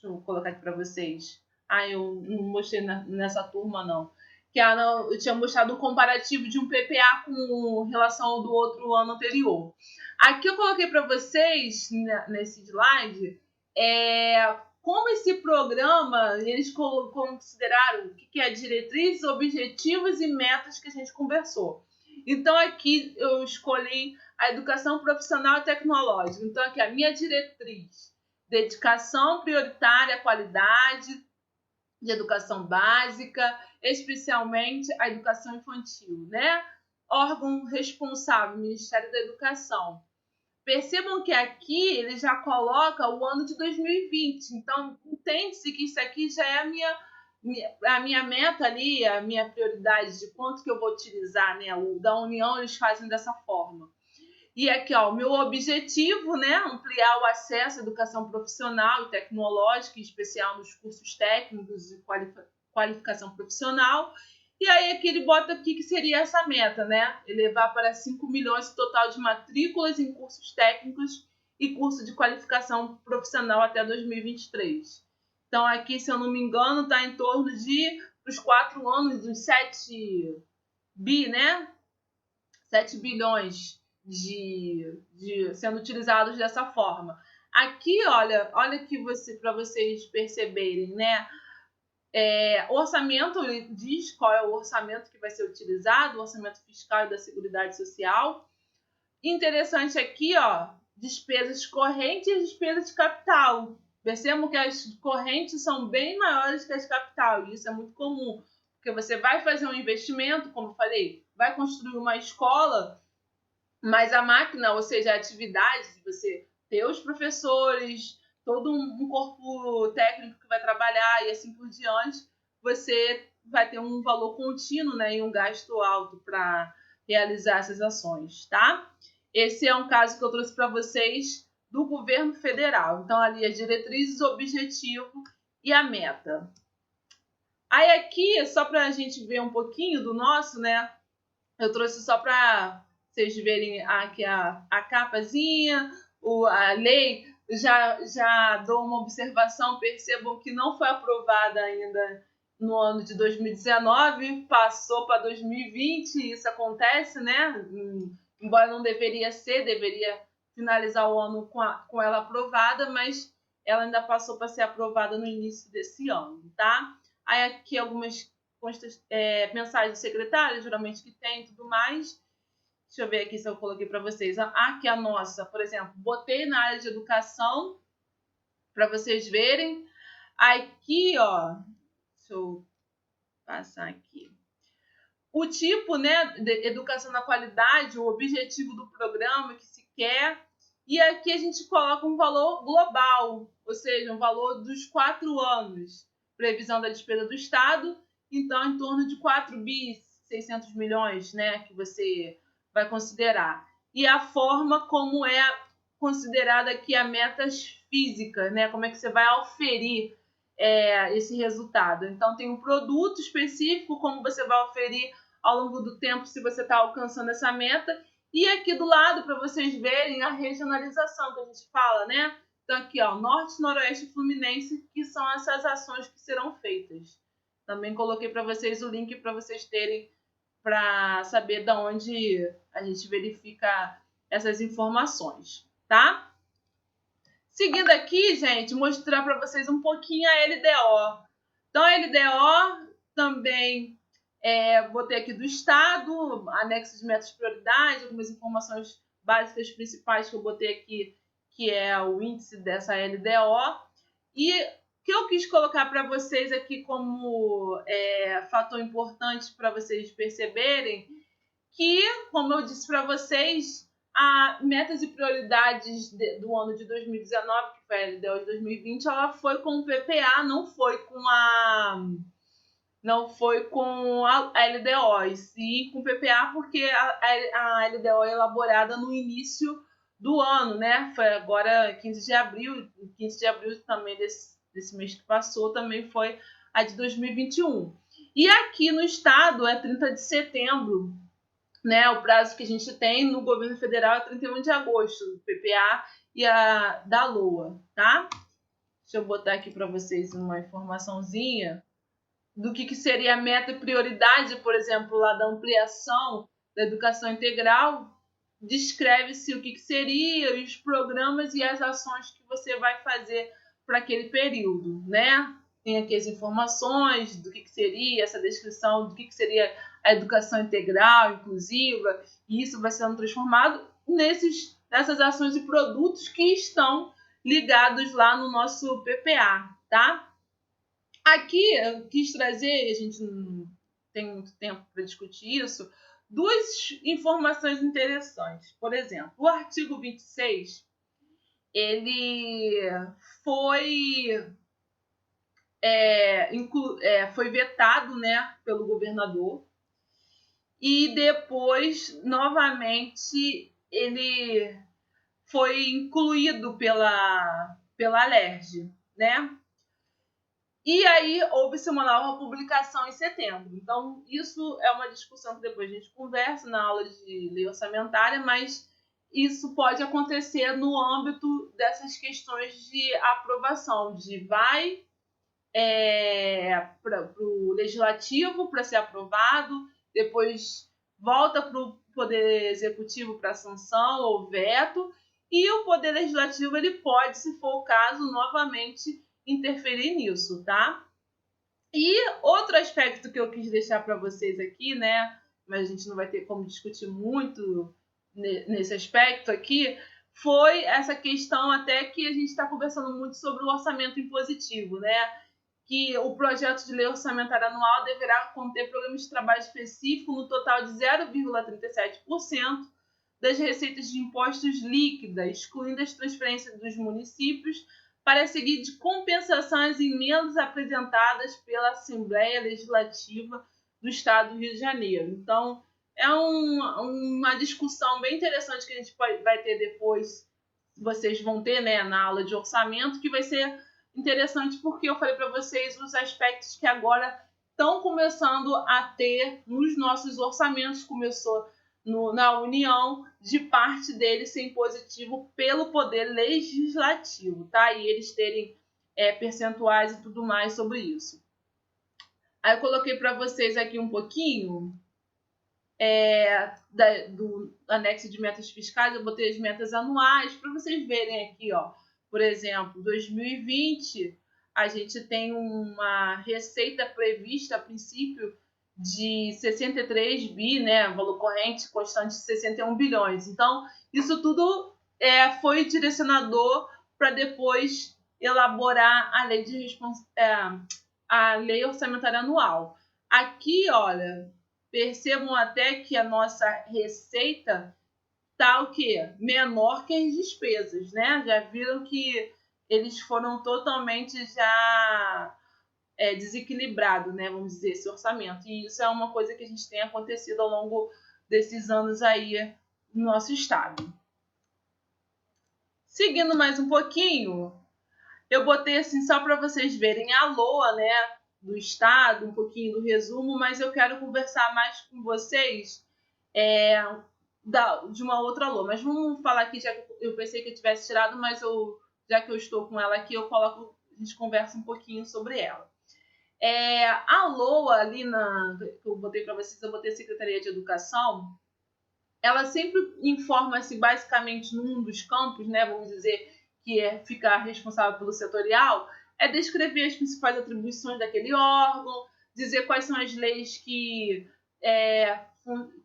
eu colocar aqui para vocês. Eu não mostrei nessa turma, não. Que eu tinha mostrado um comparativo de um PPA com relação ao do outro ano anterior. Aqui eu coloquei para vocês, nesse slide, como esse programa, eles consideraram o que é diretrizes, objetivos e metas que a gente conversou. Então, aqui eu escolhi a educação profissional e tecnológica. Então, aqui a minha diretriz: dedicação prioritária à qualidade de educação básica, especialmente a educação infantil, né? Órgão responsável, Ministério da Educação. Percebam que aqui ele já coloca o ano de 2020. Então, entende-se que isso aqui já é a minha meta ali, a minha prioridade de quanto que eu vou utilizar, né? O da União eles fazem dessa forma. E aqui, ó, o meu objetivo, né? Ampliar o acesso à educação profissional e tecnológica, em especial nos cursos técnicos e qualificação profissional. E aí aqui ele bota aqui que seria essa meta, né? Elevar para 5 milhões o total de matrículas em cursos técnicos e curso de qualificação profissional até 2023. Então aqui, se eu não me engano, está em torno de, para os 4 anos, uns 7 né? 7 bilhões sendo utilizados dessa forma. Aqui, olha aqui para vocês perceberem, né? O orçamento, ele diz qual é o orçamento que vai ser utilizado, o orçamento fiscal e da Seguridade Social. Interessante aqui, ó, despesas correntes e despesas de capital. Percebam que as correntes são bem maiores que as de capital, e isso é muito comum, porque você vai fazer um investimento, como eu falei, vai construir uma escola, mas a máquina, ou seja, a atividade de você ter os professores, todo um corpo técnico que vai trabalhar e assim por diante, você vai ter um valor contínuo, né, e um gasto alto para realizar essas ações, tá? Esse é um caso que eu trouxe para vocês do governo federal. Então, ali as diretrizes, o objetivo e a meta. Aí aqui, só para a gente ver um pouquinho do nosso, né, eu trouxe só para vocês verem aqui a capazinha, a lei. Já dou uma observação, percebam que não foi aprovada ainda no ano de 2019, passou para 2020, isso acontece, né? Embora não deveria ser, deveria finalizar o ano com ela aprovada, mas ela ainda passou para ser aprovada no início desse ano, tá? Aí aqui algumas mensagens do secretário, geralmente que tem e tudo mais. Deixa eu ver aqui se eu coloquei para vocês. Aqui a nossa, por exemplo, botei na área de educação para vocês verem. Aqui, ó, deixa eu passar aqui. O tipo, né, de educação na qualidade, o objetivo do programa que se quer. E aqui a gente coloca um valor global, ou seja, um valor dos 4 anos. Previsão da despesa do Estado, então em torno de 4.600 milhões, né, que você vai considerar. E a forma como é considerada aqui a metas físicas, né, como é que você vai oferir esse resultado. Então tem um produto específico, como você vai oferir ao longo do tempo se você está alcançando essa meta. E aqui do lado, para vocês verem a regionalização que a gente fala, né? Então, aqui, ó, Norte, Noroeste e Fluminense, que são essas ações que serão feitas. Também coloquei para vocês o link para vocês terem, para saber de onde a gente verifica essas informações, tá? Seguindo aqui, gente, mostrar para vocês um pouquinho a LDO. Então, a LDO também botei aqui do Estado, anexo de metas de prioridade, algumas informações básicas principais que eu botei aqui, que é o índice dessa LDO. E que eu quis colocar para vocês aqui como fator importante para vocês perceberem que, como eu disse para vocês, a metas e prioridades do ano de 2019, que foi a LDO de 2020, ela foi com o PPA, não foi com a LDO, e sim com o PPA, porque a LDO é elaborada no início do ano, né? Foi agora 15 de abril, 15 de abril também desse mês que passou, também foi a de 2021. E aqui no estado é 30 de setembro, né? O prazo que a gente tem no governo federal é 31 de agosto, do PPA e a da LOA, tá? Deixa eu botar aqui para vocês uma informaçãozinha do que seria a meta e prioridade, por exemplo, lá da ampliação da educação integral. Descreve-se o que seria, os programas e as ações que você vai fazer para aquele período, né? Tem aqui as informações do que seria, essa descrição do que seria a educação integral, inclusiva, e isso vai sendo transformado nessas ações e produtos que estão ligados lá no nosso PPA, tá? Aqui eu quis trazer, a gente não tem muito tempo para discutir isso, duas informações interessantes. Por exemplo, o artigo 26, ele foi vetado, né, pelo governador, e depois, novamente, ele foi incluído pela LERJ, né? E aí houve-se uma nova publicação em setembro. Então, isso é uma discussão que depois a gente conversa na aula de lei orçamentária, mas isso pode acontecer no âmbito dessas questões de aprovação, de vai para o legislativo para ser aprovado, depois volta para o poder executivo para sanção ou veto, e o poder legislativo ele pode, se for o caso, novamente interferir nisso, tá? E outro aspecto que eu quis deixar para vocês aqui, né, mas a gente não vai ter como discutir muito nesse aspecto aqui, foi essa questão até que a gente está conversando muito sobre o orçamento impositivo, né? Que o projeto de lei orçamentária anual deverá conter programas de trabalho específico no total de 0,37% das receitas de impostos líquidas, excluindo as transferências dos municípios, para seguir de compensação às emendas apresentadas pela Assembleia Legislativa do Estado do Rio de Janeiro. Então, é uma discussão bem interessante que a gente vai ter depois, vocês vão ter, né, na aula de orçamento, que vai ser interessante porque eu falei para vocês os aspectos que agora estão começando a ter nos nossos orçamentos. Começou na União, de parte dele ser impositivo pelo Poder Legislativo, tá? E eles terem percentuais e tudo mais sobre isso. Aí eu coloquei para vocês aqui um pouquinho do anexo de metas fiscais. Eu botei as metas anuais para vocês verem aqui, ó. Por exemplo, 2020, a gente tem uma receita prevista a princípio de 63 bi, né, valor corrente constante de 61 bilhões. Então, isso tudo foi direcionador para depois elaborar a lei a lei orçamentária anual. Aqui, olha, percebam até que a nossa receita está o quê? Menor que as despesas, né? Já viram que eles foram totalmente já desequilibrado, né, vamos dizer, esse orçamento. E isso é uma coisa que a gente tem acontecido ao longo desses anos aí no nosso estado. Seguindo mais um pouquinho, eu botei assim só para vocês verem a LOA, né, do estado, um pouquinho do resumo, mas eu quero conversar mais com vocês de uma outra LOA. Mas vamos falar aqui, já que eu pensei que eu tivesse tirado, mas eu já que eu estou com ela aqui, a gente conversa um pouquinho sobre ela. A LOA, ali que eu botei para vocês, eu botei a Secretaria de Educação, ela sempre informa-se basicamente num dos campos, né, vamos dizer, que é ficar responsável pelo setorial, é descrever as principais atribuições daquele órgão, dizer quais são as leis que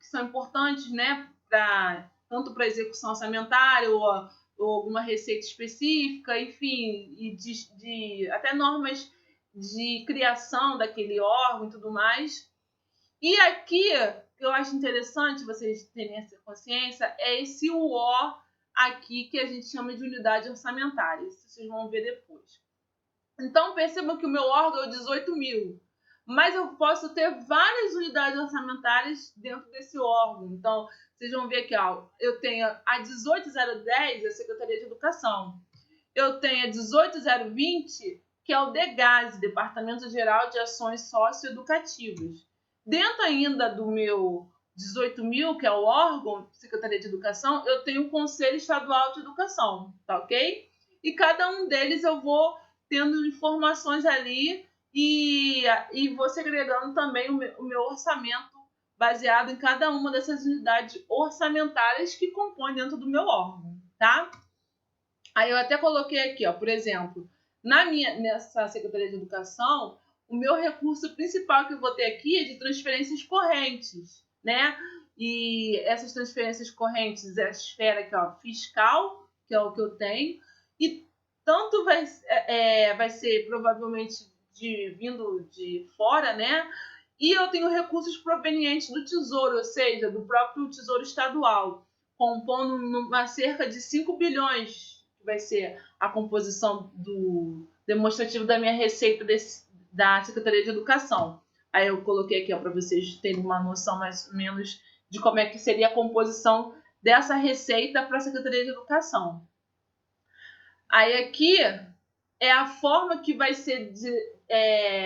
são importantes, né, tanto para a execução orçamentária ou alguma receita específica, enfim, e até normas de criação daquele órgão e tudo mais. E aqui, eu acho interessante vocês terem essa consciência, é esse UO aqui que a gente chama de unidade orçamentária. Isso vocês vão ver depois. Então, percebam que o meu órgão é 18 mil, mas eu posso ter várias unidades orçamentárias dentro desse órgão. Então, vocês vão ver aqui, ó, eu tenho a 18010, a Secretaria de Educação. Eu tenho a 18020, que é o DEGASE, Departamento Geral de Ações Socioeducativas. Dentro ainda do meu 18 mil, que é o órgão Secretaria de Educação, eu tenho o Conselho Estadual de Educação, tá ok? E cada um deles eu vou tendo informações ali e vou segregando também o meu orçamento baseado em cada uma dessas unidades orçamentárias que compõem dentro do meu órgão, tá? Aí eu até coloquei aqui, ó, por exemplo, nessa Secretaria de Educação, o meu recurso principal que eu vou ter aqui é de transferências correntes, né? E essas transferências correntes é a esfera aqui, ó, fiscal, que é o que eu tenho, e tanto vai ser provavelmente vindo de fora, né? E eu tenho recursos provenientes do Tesouro, ou seja, do próprio Tesouro Estadual, compondo uma cerca de 5 bilhões, que vai ser a composição do demonstrativo da minha receita da Secretaria de Educação. Aí eu coloquei aqui para vocês terem uma noção mais ou menos de como é que seria a composição dessa receita para a Secretaria de Educação. Aí aqui é a forma que vai ser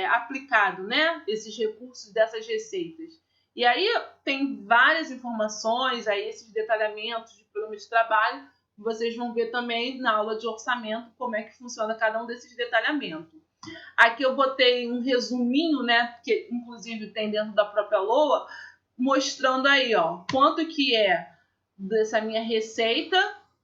aplicado, né, esses recursos dessas receitas. E aí tem várias informações, aí esses detalhamentos de programa de trabalho, vocês vão ver também na aula de orçamento como é que funciona cada um desses detalhamentos. Aqui eu botei um resuminho, né, que inclusive tem dentro da própria LOA, mostrando aí, ó, quanto que é dessa minha receita,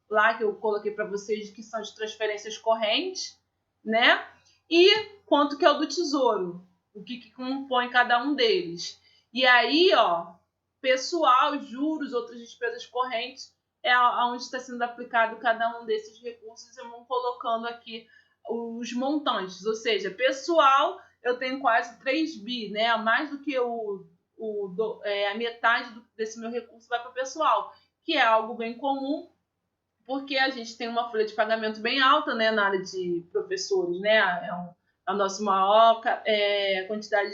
lá que eu coloquei para vocês que são de transferências correntes, né, e quanto que é o do Tesouro, o que compõe cada um deles. E aí, ó, pessoal, juros, outras despesas correntes, é onde está sendo aplicado cada um desses recursos, eu vou colocando aqui os montantes, ou seja, pessoal, eu tenho quase 3 bi, né? Mais do que a metade desse meu recurso vai para o pessoal, que é algo bem comum, porque a gente tem uma folha de pagamento bem alta, né, na área de professores, né? É a nossa maior quantidade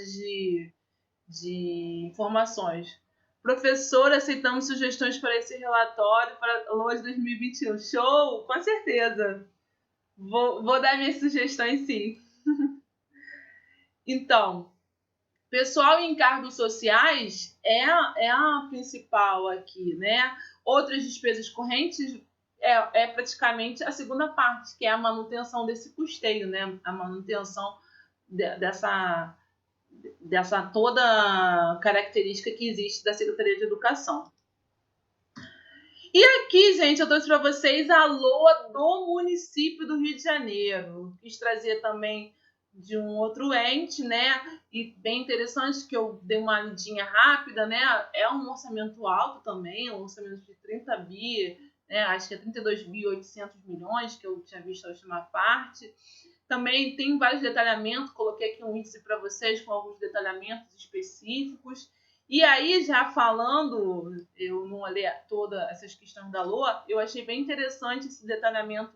de informações. Professor, aceitamos sugestões para esse relatório para LOA de 2021. Show! Com certeza! Vou dar minhas sugestões, sim. Então, pessoal em encargos sociais é a principal aqui, né? Outras despesas correntes é praticamente a segunda parte, que é a manutenção desse custeio, né? A manutenção dessa toda característica que existe da Secretaria de Educação. E aqui, gente, eu trouxe para vocês a LOA do município do Rio de Janeiro. Quis trazer também de um outro ente, né? E bem interessante que eu dei uma lidinha rápida, né? É um orçamento alto também, um orçamento de 30 bi, né? Acho que é 32.800 milhões que eu tinha visto a última parte. Também tem vários detalhamentos, coloquei aqui um índice para vocês com alguns detalhamentos específicos. E aí, já falando, eu não olhei todas essas questões da LOA, eu achei bem interessante esse detalhamento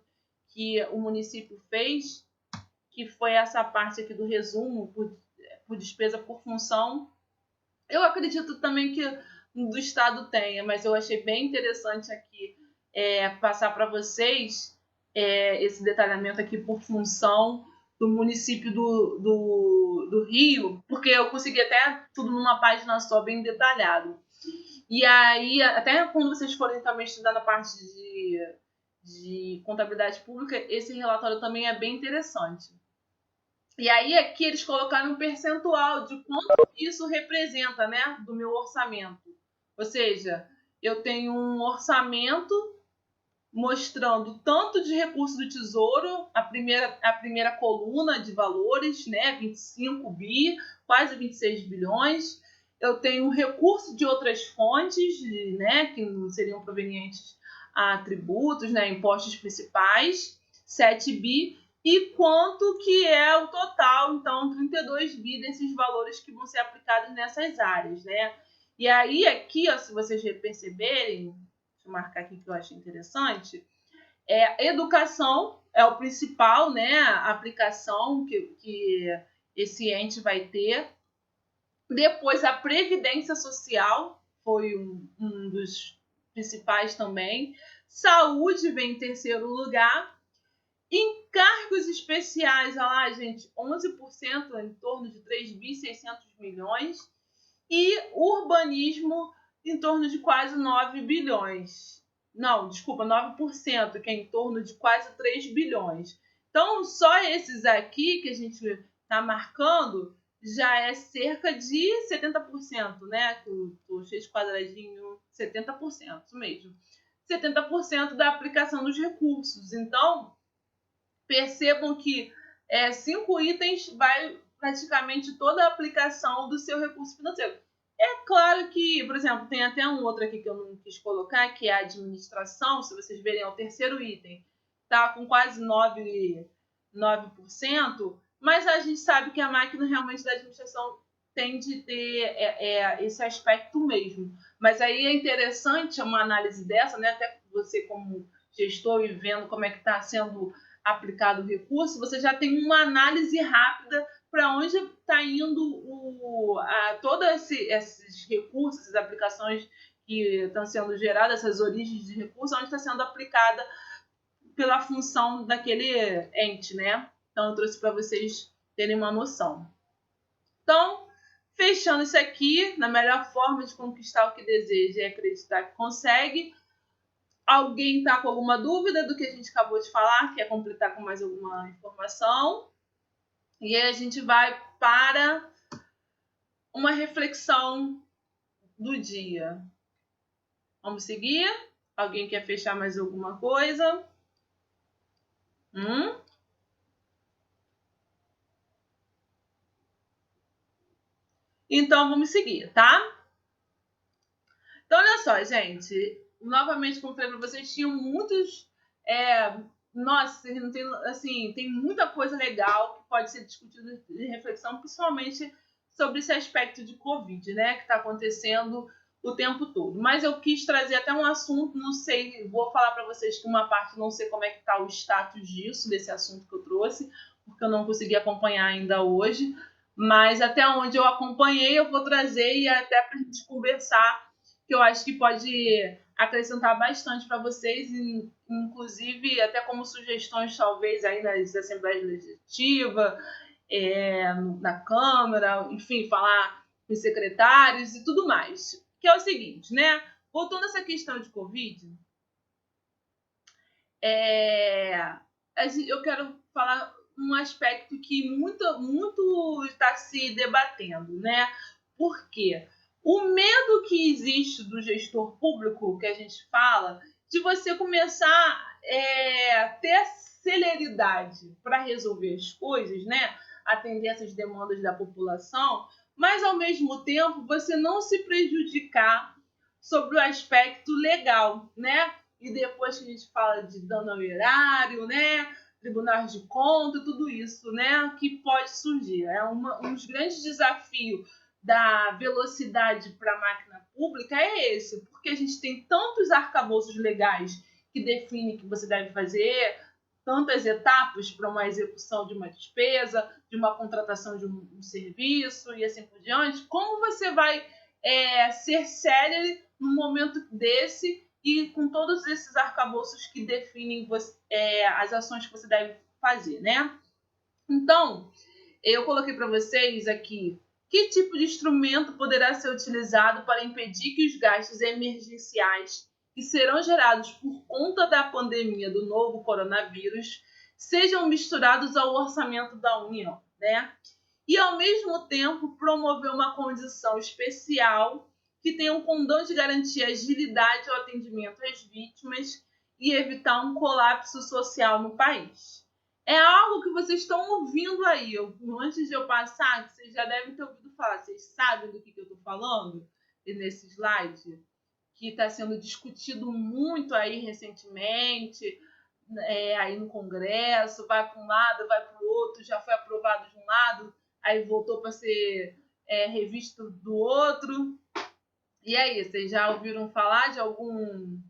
que o município fez, que foi essa parte aqui do resumo por despesa por função. Eu acredito também que do Estado tenha, mas eu achei bem interessante aqui passar para vocês esse detalhamento aqui por função do município do Rio, porque eu consegui até tudo numa página só, bem detalhado. E aí, até quando vocês forem também estudar na parte de Contabilidade Pública, esse relatório também é bem interessante. E aí aqui eles colocaram um percentual de quanto isso representa, né, do meu orçamento. Ou seja, eu tenho um orçamento mostrando tanto de recurso do Tesouro, a primeira coluna de valores, né, 25 bi, quase 26 bilhões. Eu tenho recurso de outras fontes, né, que não seriam provenientes a tributos, né, impostos principais, 7 bi, e quanto que é o total, então, 32 bi desses valores que vão ser aplicados nessas áreas, né? E aí, aqui, ó, se vocês perceberem, deixa eu marcar aqui que eu achei interessante, educação é o principal, né, aplicação que esse ente vai ter. Depois, a Previdência Social foi um dos principais também. Saúde vem em terceiro lugar. Encargos especiais, olha lá, gente, 11%, em torno de 3.600 milhões. E urbanismo, em torno de quase 9 bilhões. Não, desculpa, 9%, que é em torno de quase 3 bilhões. Então, só esses aqui que a gente está marcando já é cerca de 70%, né? Estou cheio de quadradinho, 70%, isso mesmo. 70% da aplicação dos recursos. Então, percebam que 5 itens vai praticamente toda a aplicação do seu recurso financeiro. É claro que, por exemplo, tem até um outro aqui que eu não quis colocar, que é a administração. Se vocês verem, é o terceiro item. Está com quase 9%, mas a gente sabe que a máquina realmente da administração tem de ter esse aspecto mesmo. Mas aí é interessante uma análise dessa, né? Até você como gestor e vendo como é que está sendo aplicado o recurso, você já tem uma análise rápida para onde está indo todos esses recursos, essas aplicações que estão sendo geradas, essas origens de recursos, onde está sendo aplicada pela função daquele ente, né? Então, eu trouxe para vocês terem uma noção. Então, fechando isso aqui, na melhor forma de conquistar o que deseja é acreditar que consegue. Alguém está com alguma dúvida do que a gente acabou de falar? Quer completar com mais alguma informação? E aí a gente vai para uma reflexão do dia. Vamos seguir? Alguém quer fechar mais alguma coisa? Então, vamos seguir, tá? Então, olha só, gente. Novamente, como falei para vocês, tinham muitos... nossa, não tem, assim, tem muita coisa legal que pode ser discutida de reflexão, principalmente sobre esse aspecto de Covid, né? Que está acontecendo o tempo todo. Mas eu quis trazer até um assunto, não sei, vou falar para vocês que uma parte não sei como é que está o status disso, desse assunto que eu trouxe, porque eu não consegui acompanhar ainda hoje, mas até onde eu acompanhei eu vou trazer e até para a gente conversar, que eu acho que pode acrescentar bastante para vocês, inclusive até como sugestões talvez aí nas assembleias legislativas, na Câmara, enfim, falar com os secretários e tudo mais. Que é o seguinte, né? Voltando a essa questão de Covid, eu quero falar um aspecto que muito está se debatendo, né? Por quê? O medo que existe do gestor público, que a gente fala, de você começar a ter celeridade para resolver as coisas, né? Atender essas demandas da população, mas ao mesmo tempo você não se prejudicar sobre o aspecto legal, né? E depois que a gente fala de dano ao erário, né? Tribunais de contas, tudo isso, né? Que pode surgir. Um dos grandes desafios da velocidade para a máquina pública é esse, porque a gente tem tantos arcabouços legais que definem o que você deve fazer, tantas etapas para uma execução de uma despesa, de uma contratação de um serviço e assim por diante. Como você vai ser célere num momento desse e com todos esses arcabouços que definem as ações que você deve fazer, né? Então, eu coloquei para vocês aqui que tipo de instrumento poderá ser utilizado para impedir que os gastos emergenciais que serão gerados por conta da pandemia do novo coronavírus sejam misturados ao orçamento da União, né? E, ao mesmo tempo, promover uma condição especial que tenha um condão de garantir agilidade ao atendimento às vítimas e evitar um colapso social no país. É algo que vocês estão ouvindo aí. Antes de eu passar, que vocês já devem ter ouvido falar. Vocês sabem do que eu estou falando nesse slide? Que está sendo discutido muito aí recentemente, aí no Congresso, vai para um lado, vai para o outro, já foi aprovado de um lado, aí voltou para ser revisto do outro. E aí, vocês já ouviram falar de algum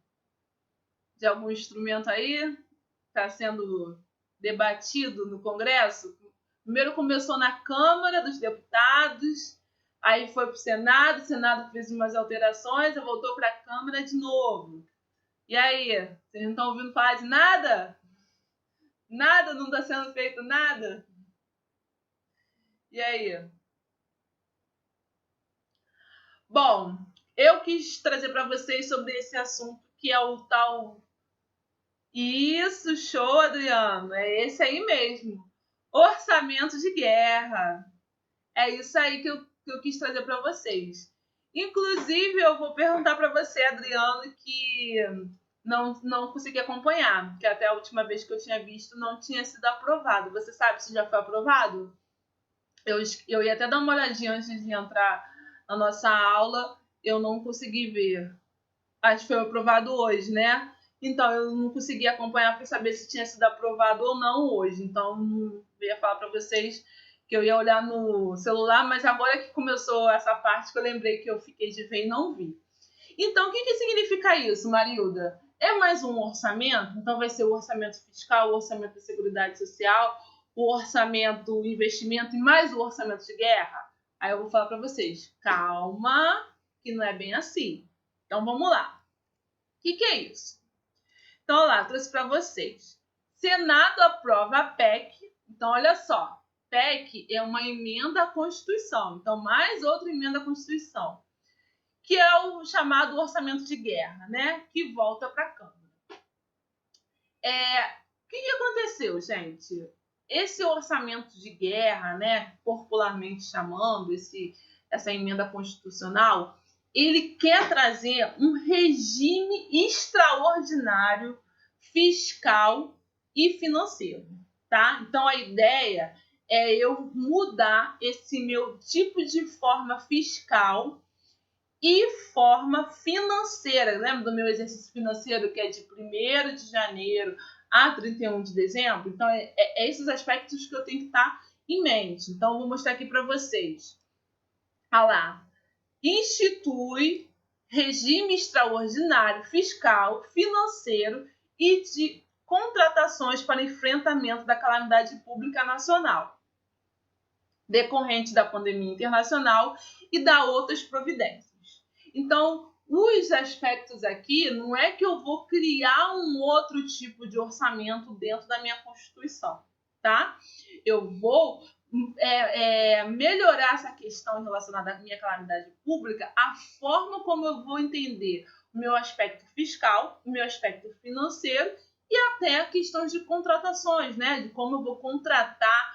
instrumento aí? Está sendo debatido no Congresso? Primeiro começou na Câmara dos Deputados, aí foi para o Senado fez umas alterações, aí voltou para a Câmara de novo. E aí, vocês não estão ouvindo falar de nada? Nada? Não está sendo feito nada? E aí? Bom, eu quis trazer para vocês sobre esse assunto que é o tal... Isso, show, Adriano. É esse aí mesmo. Orçamento de guerra. É isso aí que eu quis trazer para vocês. Inclusive, eu vou perguntar para você, Adriano, que não consegui acompanhar, porque até a última vez que eu tinha visto não tinha sido aprovado. Você sabe se já foi aprovado? Eu ia até dar uma olhadinha antes de entrar na nossa aula, eu não consegui ver. Acho que foi aprovado hoje, né? Então, eu não consegui acompanhar para saber se tinha sido aprovado ou não hoje. Então, não ia falar para vocês que eu ia olhar no celular, mas agora que começou essa parte que eu lembrei que eu fiquei de ver e não vi. Então, o que significa isso, Marilda? É mais um orçamento? Então, vai ser o orçamento fiscal, o orçamento da Seguridade Social, o orçamento investimento e mais o orçamento de guerra? Aí eu vou falar para vocês, calma, que não é bem assim. Então, vamos lá. O que é isso? Então, olha lá, trouxe para vocês. Senado aprova a PEC. Então, olha só. PEC é uma emenda à Constituição. Então, mais outra emenda à Constituição. Que é o chamado orçamento de guerra, né? Que volta para a Câmara. O que aconteceu, gente? Esse orçamento de guerra, né? Popularmente chamando, essa emenda constitucional, ele quer trazer um regime extraordinário fiscal e financeiro, tá? Então, a ideia é eu mudar esse meu tipo de forma fiscal e forma financeira. Lembra do meu exercício financeiro, que é de 1º de janeiro a 31 de dezembro? Então, é esses aspectos que eu tenho que estar em mente. Então, vou mostrar aqui para vocês. Olha lá. Institui regime extraordinário fiscal, financeiro e de contratações para enfrentamento da calamidade pública nacional, decorrente da pandemia internacional e da outras providências. Então, os aspectos aqui não é que eu vou criar um outro tipo de orçamento dentro da minha Constituição, tá? Eu vou melhorar essa questão relacionada à minha calamidade pública, a forma como eu vou entender o meu aspecto fiscal, o meu aspecto financeiro e até questões de contratações, né? De como eu vou contratar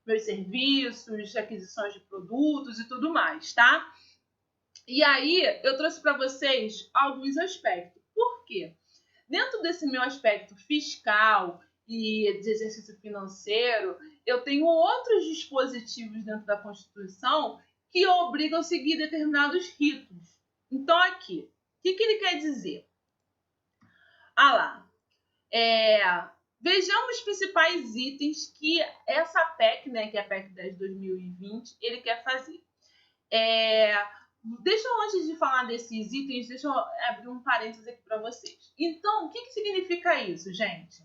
meus serviços, aquisições de produtos e tudo mais, tá? E aí, eu trouxe para vocês alguns aspectos. Por quê? Dentro desse meu aspecto fiscal e de exercício financeiro, eu tenho outros dispositivos dentro da Constituição que obrigam a seguir determinados ritos. Então, aqui, o que ele quer dizer? Ah lá, vejamos os principais itens que essa PEC, né, que é a PEC 10 de 2020, ele quer fazer. Deixa eu, antes de falar desses itens, deixa eu abrir um parênteses aqui para vocês. Então, o que significa isso, gente?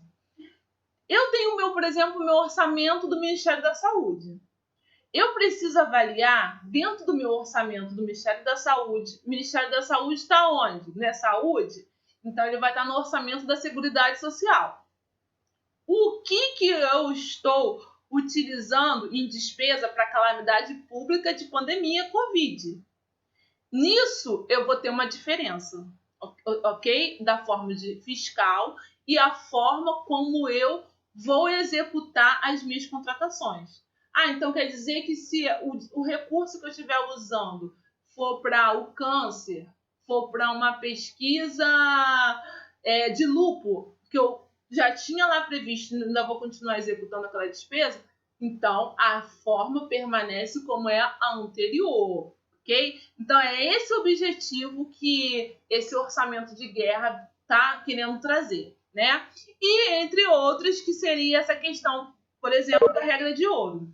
Eu tenho, por exemplo, o meu orçamento do Ministério da Saúde. Eu preciso avaliar, dentro do meu orçamento do Ministério da Saúde, o Ministério da Saúde está onde? Não é saúde? Então, ele vai estar no orçamento da Seguridade Social. O que eu estou utilizando em despesa para calamidade pública de pandemia Covid? Nisso, eu vou ter uma diferença. ok? Da forma fiscal e a forma como eu vou executar as minhas contratações. Então quer dizer que se o recurso que eu estiver usando for para o câncer, for para uma pesquisa de lúpulo, que eu já tinha lá previsto, ainda vou continuar executando aquela despesa, então a forma permanece como é a anterior, ok? Então é esse o objetivo que esse orçamento de guerra está querendo trazer, né? E entre outros, que seria essa questão, por exemplo, da regra de ouro,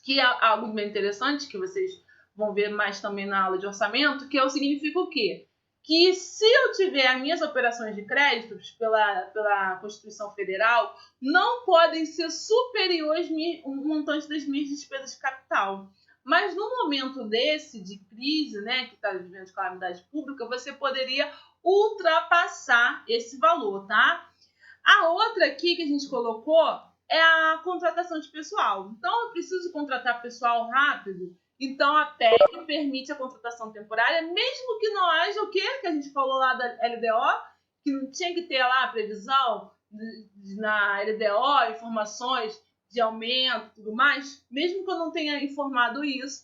que é algo bem interessante, que vocês vão ver mais também na aula de orçamento, que significa o quê? Que se eu tiver as minhas operações de créditos pela Constituição Federal, não podem ser superiores ao montante das minhas despesas de capital. Mas no momento desse, de crise, né, que está vivendo de calamidade pública, você poderia ultrapassar esse valor, tá? A outra aqui que a gente colocou é a contratação de pessoal. Então, eu preciso contratar pessoal rápido. Então, a PEC permite a contratação temporária, mesmo que não haja o quê? Que a gente falou lá da LDO, que não tinha que ter lá a previsão na LDO, informações de aumento e tudo mais. Mesmo que eu não tenha informado isso,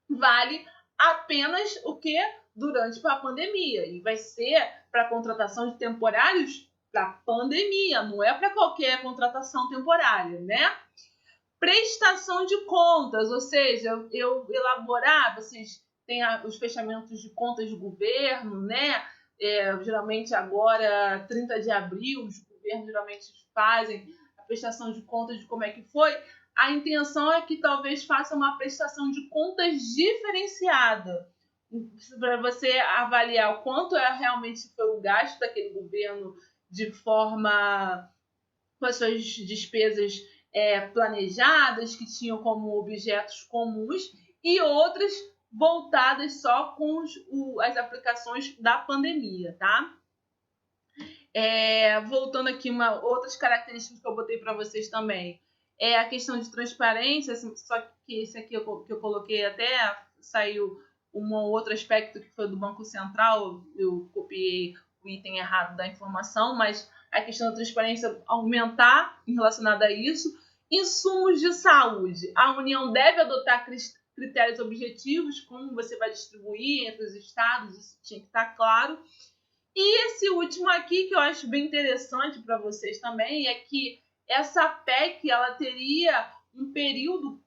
vale apenas o quê? Durante a pandemia. E vai ser para contratação de temporários para pandemia, não é para qualquer contratação temporária, né? Prestação de contas, ou seja, eu elaborar, vocês têm os fechamentos de contas de governo, né? Geralmente agora, 30 de abril, os governos geralmente fazem a prestação de contas de como é que foi. A intenção é que talvez faça uma prestação de contas diferenciada, para você avaliar o quanto realmente foi o gasto daquele governo de forma com as suas despesas planejadas, que tinham como objetos comuns, e outras voltadas só com as aplicações da pandemia, tá? Voltando aqui, outras características que eu botei para vocês também é a questão de transparência, só que esse aqui que eu coloquei até saiu um outro aspecto que foi do Banco Central, eu copiei o item errado da informação, mas a questão da transparência aumentar em relacionada a isso. Insumos de saúde. A União deve adotar critérios objetivos, como você vai distribuir entre os estados, isso tinha que estar claro. E esse último aqui, que eu acho bem interessante para vocês também, é que essa PEC ela teria um período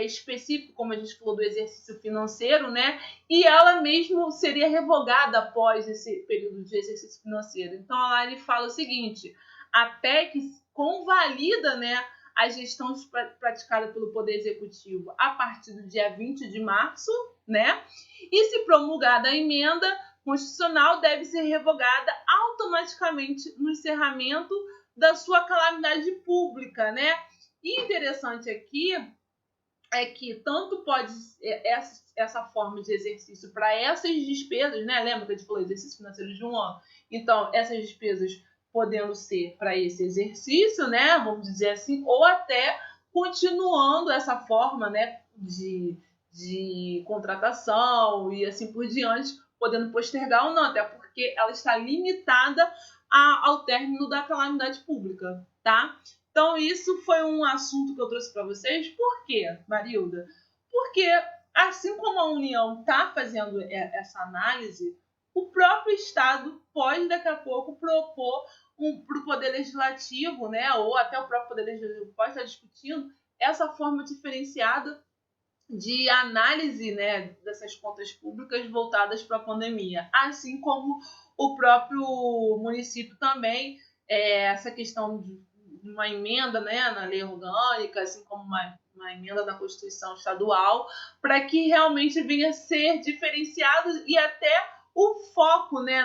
específico, como a gente falou, do exercício financeiro, né? E ela mesmo seria revogada após esse período de exercício financeiro. Então, lá ele fala o seguinte: a PEC convalida, né, a gestão praticada pelo Poder Executivo a partir do dia 20 de março, né? E se promulgada a emenda constitucional, deve ser revogada automaticamente no encerramento da sua calamidade pública, né? E interessante aqui é que tanto pode essa forma de exercício para essas despesas, né? Lembra que a gente falou exercício financeiro de um ano? Então, essas despesas podendo ser para esse exercício, né? Vamos dizer assim, ou até continuando essa forma, né, de contratação e assim por diante, podendo postergar ou não, até porque ela está limitada ao término da calamidade pública, tá? Então, isso foi um assunto que eu trouxe para vocês. Por quê, Marilda? Porque, assim como a União está fazendo essa análise, o próprio Estado pode, daqui a pouco, propor para o Poder Legislativo, né, ou até o próprio Poder Legislativo pode estar discutindo essa forma diferenciada de análise, né, dessas contas públicas voltadas para a pandemia, assim como o próprio município também, essa questão de uma emenda, né, na lei orgânica, assim como uma emenda na Constituição Estadual, para que realmente venha a ser diferenciado e até o foco, né,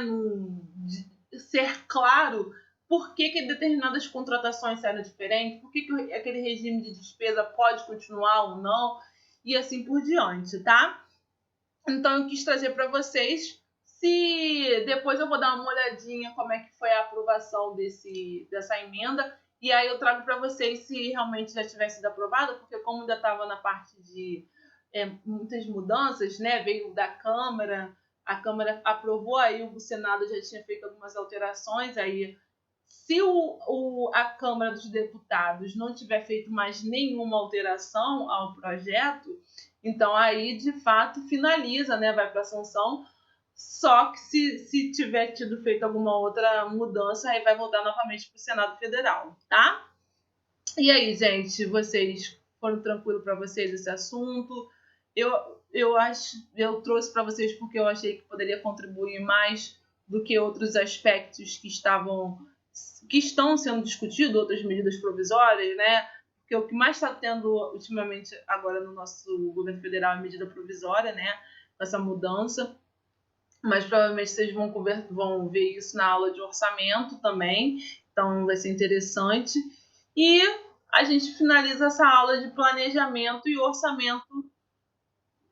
de ser claro por que determinadas contratações saíram diferentes, por que aquele regime de despesa pode continuar ou não, e assim por diante, tá? Então, eu quis trazer para vocês. Se depois eu vou dar uma olhadinha como é que foi a aprovação dessa emenda, e aí eu trago para vocês se realmente já tivesse sido aprovada, porque como ainda estava na parte de muitas mudanças, né? Veio da Câmara, a Câmara aprovou, aí o Senado já tinha feito algumas alterações, aí se a Câmara dos Deputados não tiver feito mais nenhuma alteração ao projeto, então aí de fato finaliza, né, vai para a sanção. Só que se tiver tido feito alguma outra mudança, aí vai voltar novamente para o Senado Federal, tá? E aí, gente, vocês foram tranquilo para vocês esse assunto? Eu trouxe para vocês porque eu achei que poderia contribuir mais do que outros aspectos que estão sendo discutidos, outras medidas provisórias, né? Porque o que mais está tendo ultimamente agora no nosso governo federal é medida provisória, né? Com essa mudança. Mas provavelmente vocês vão ver isso na aula de orçamento também, então vai ser interessante. E a gente finaliza essa aula de planejamento e orçamento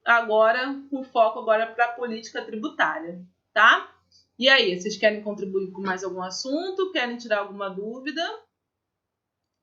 agora, com foco agora para a política tributária, tá? E aí, vocês querem contribuir com mais algum assunto? Querem tirar alguma dúvida?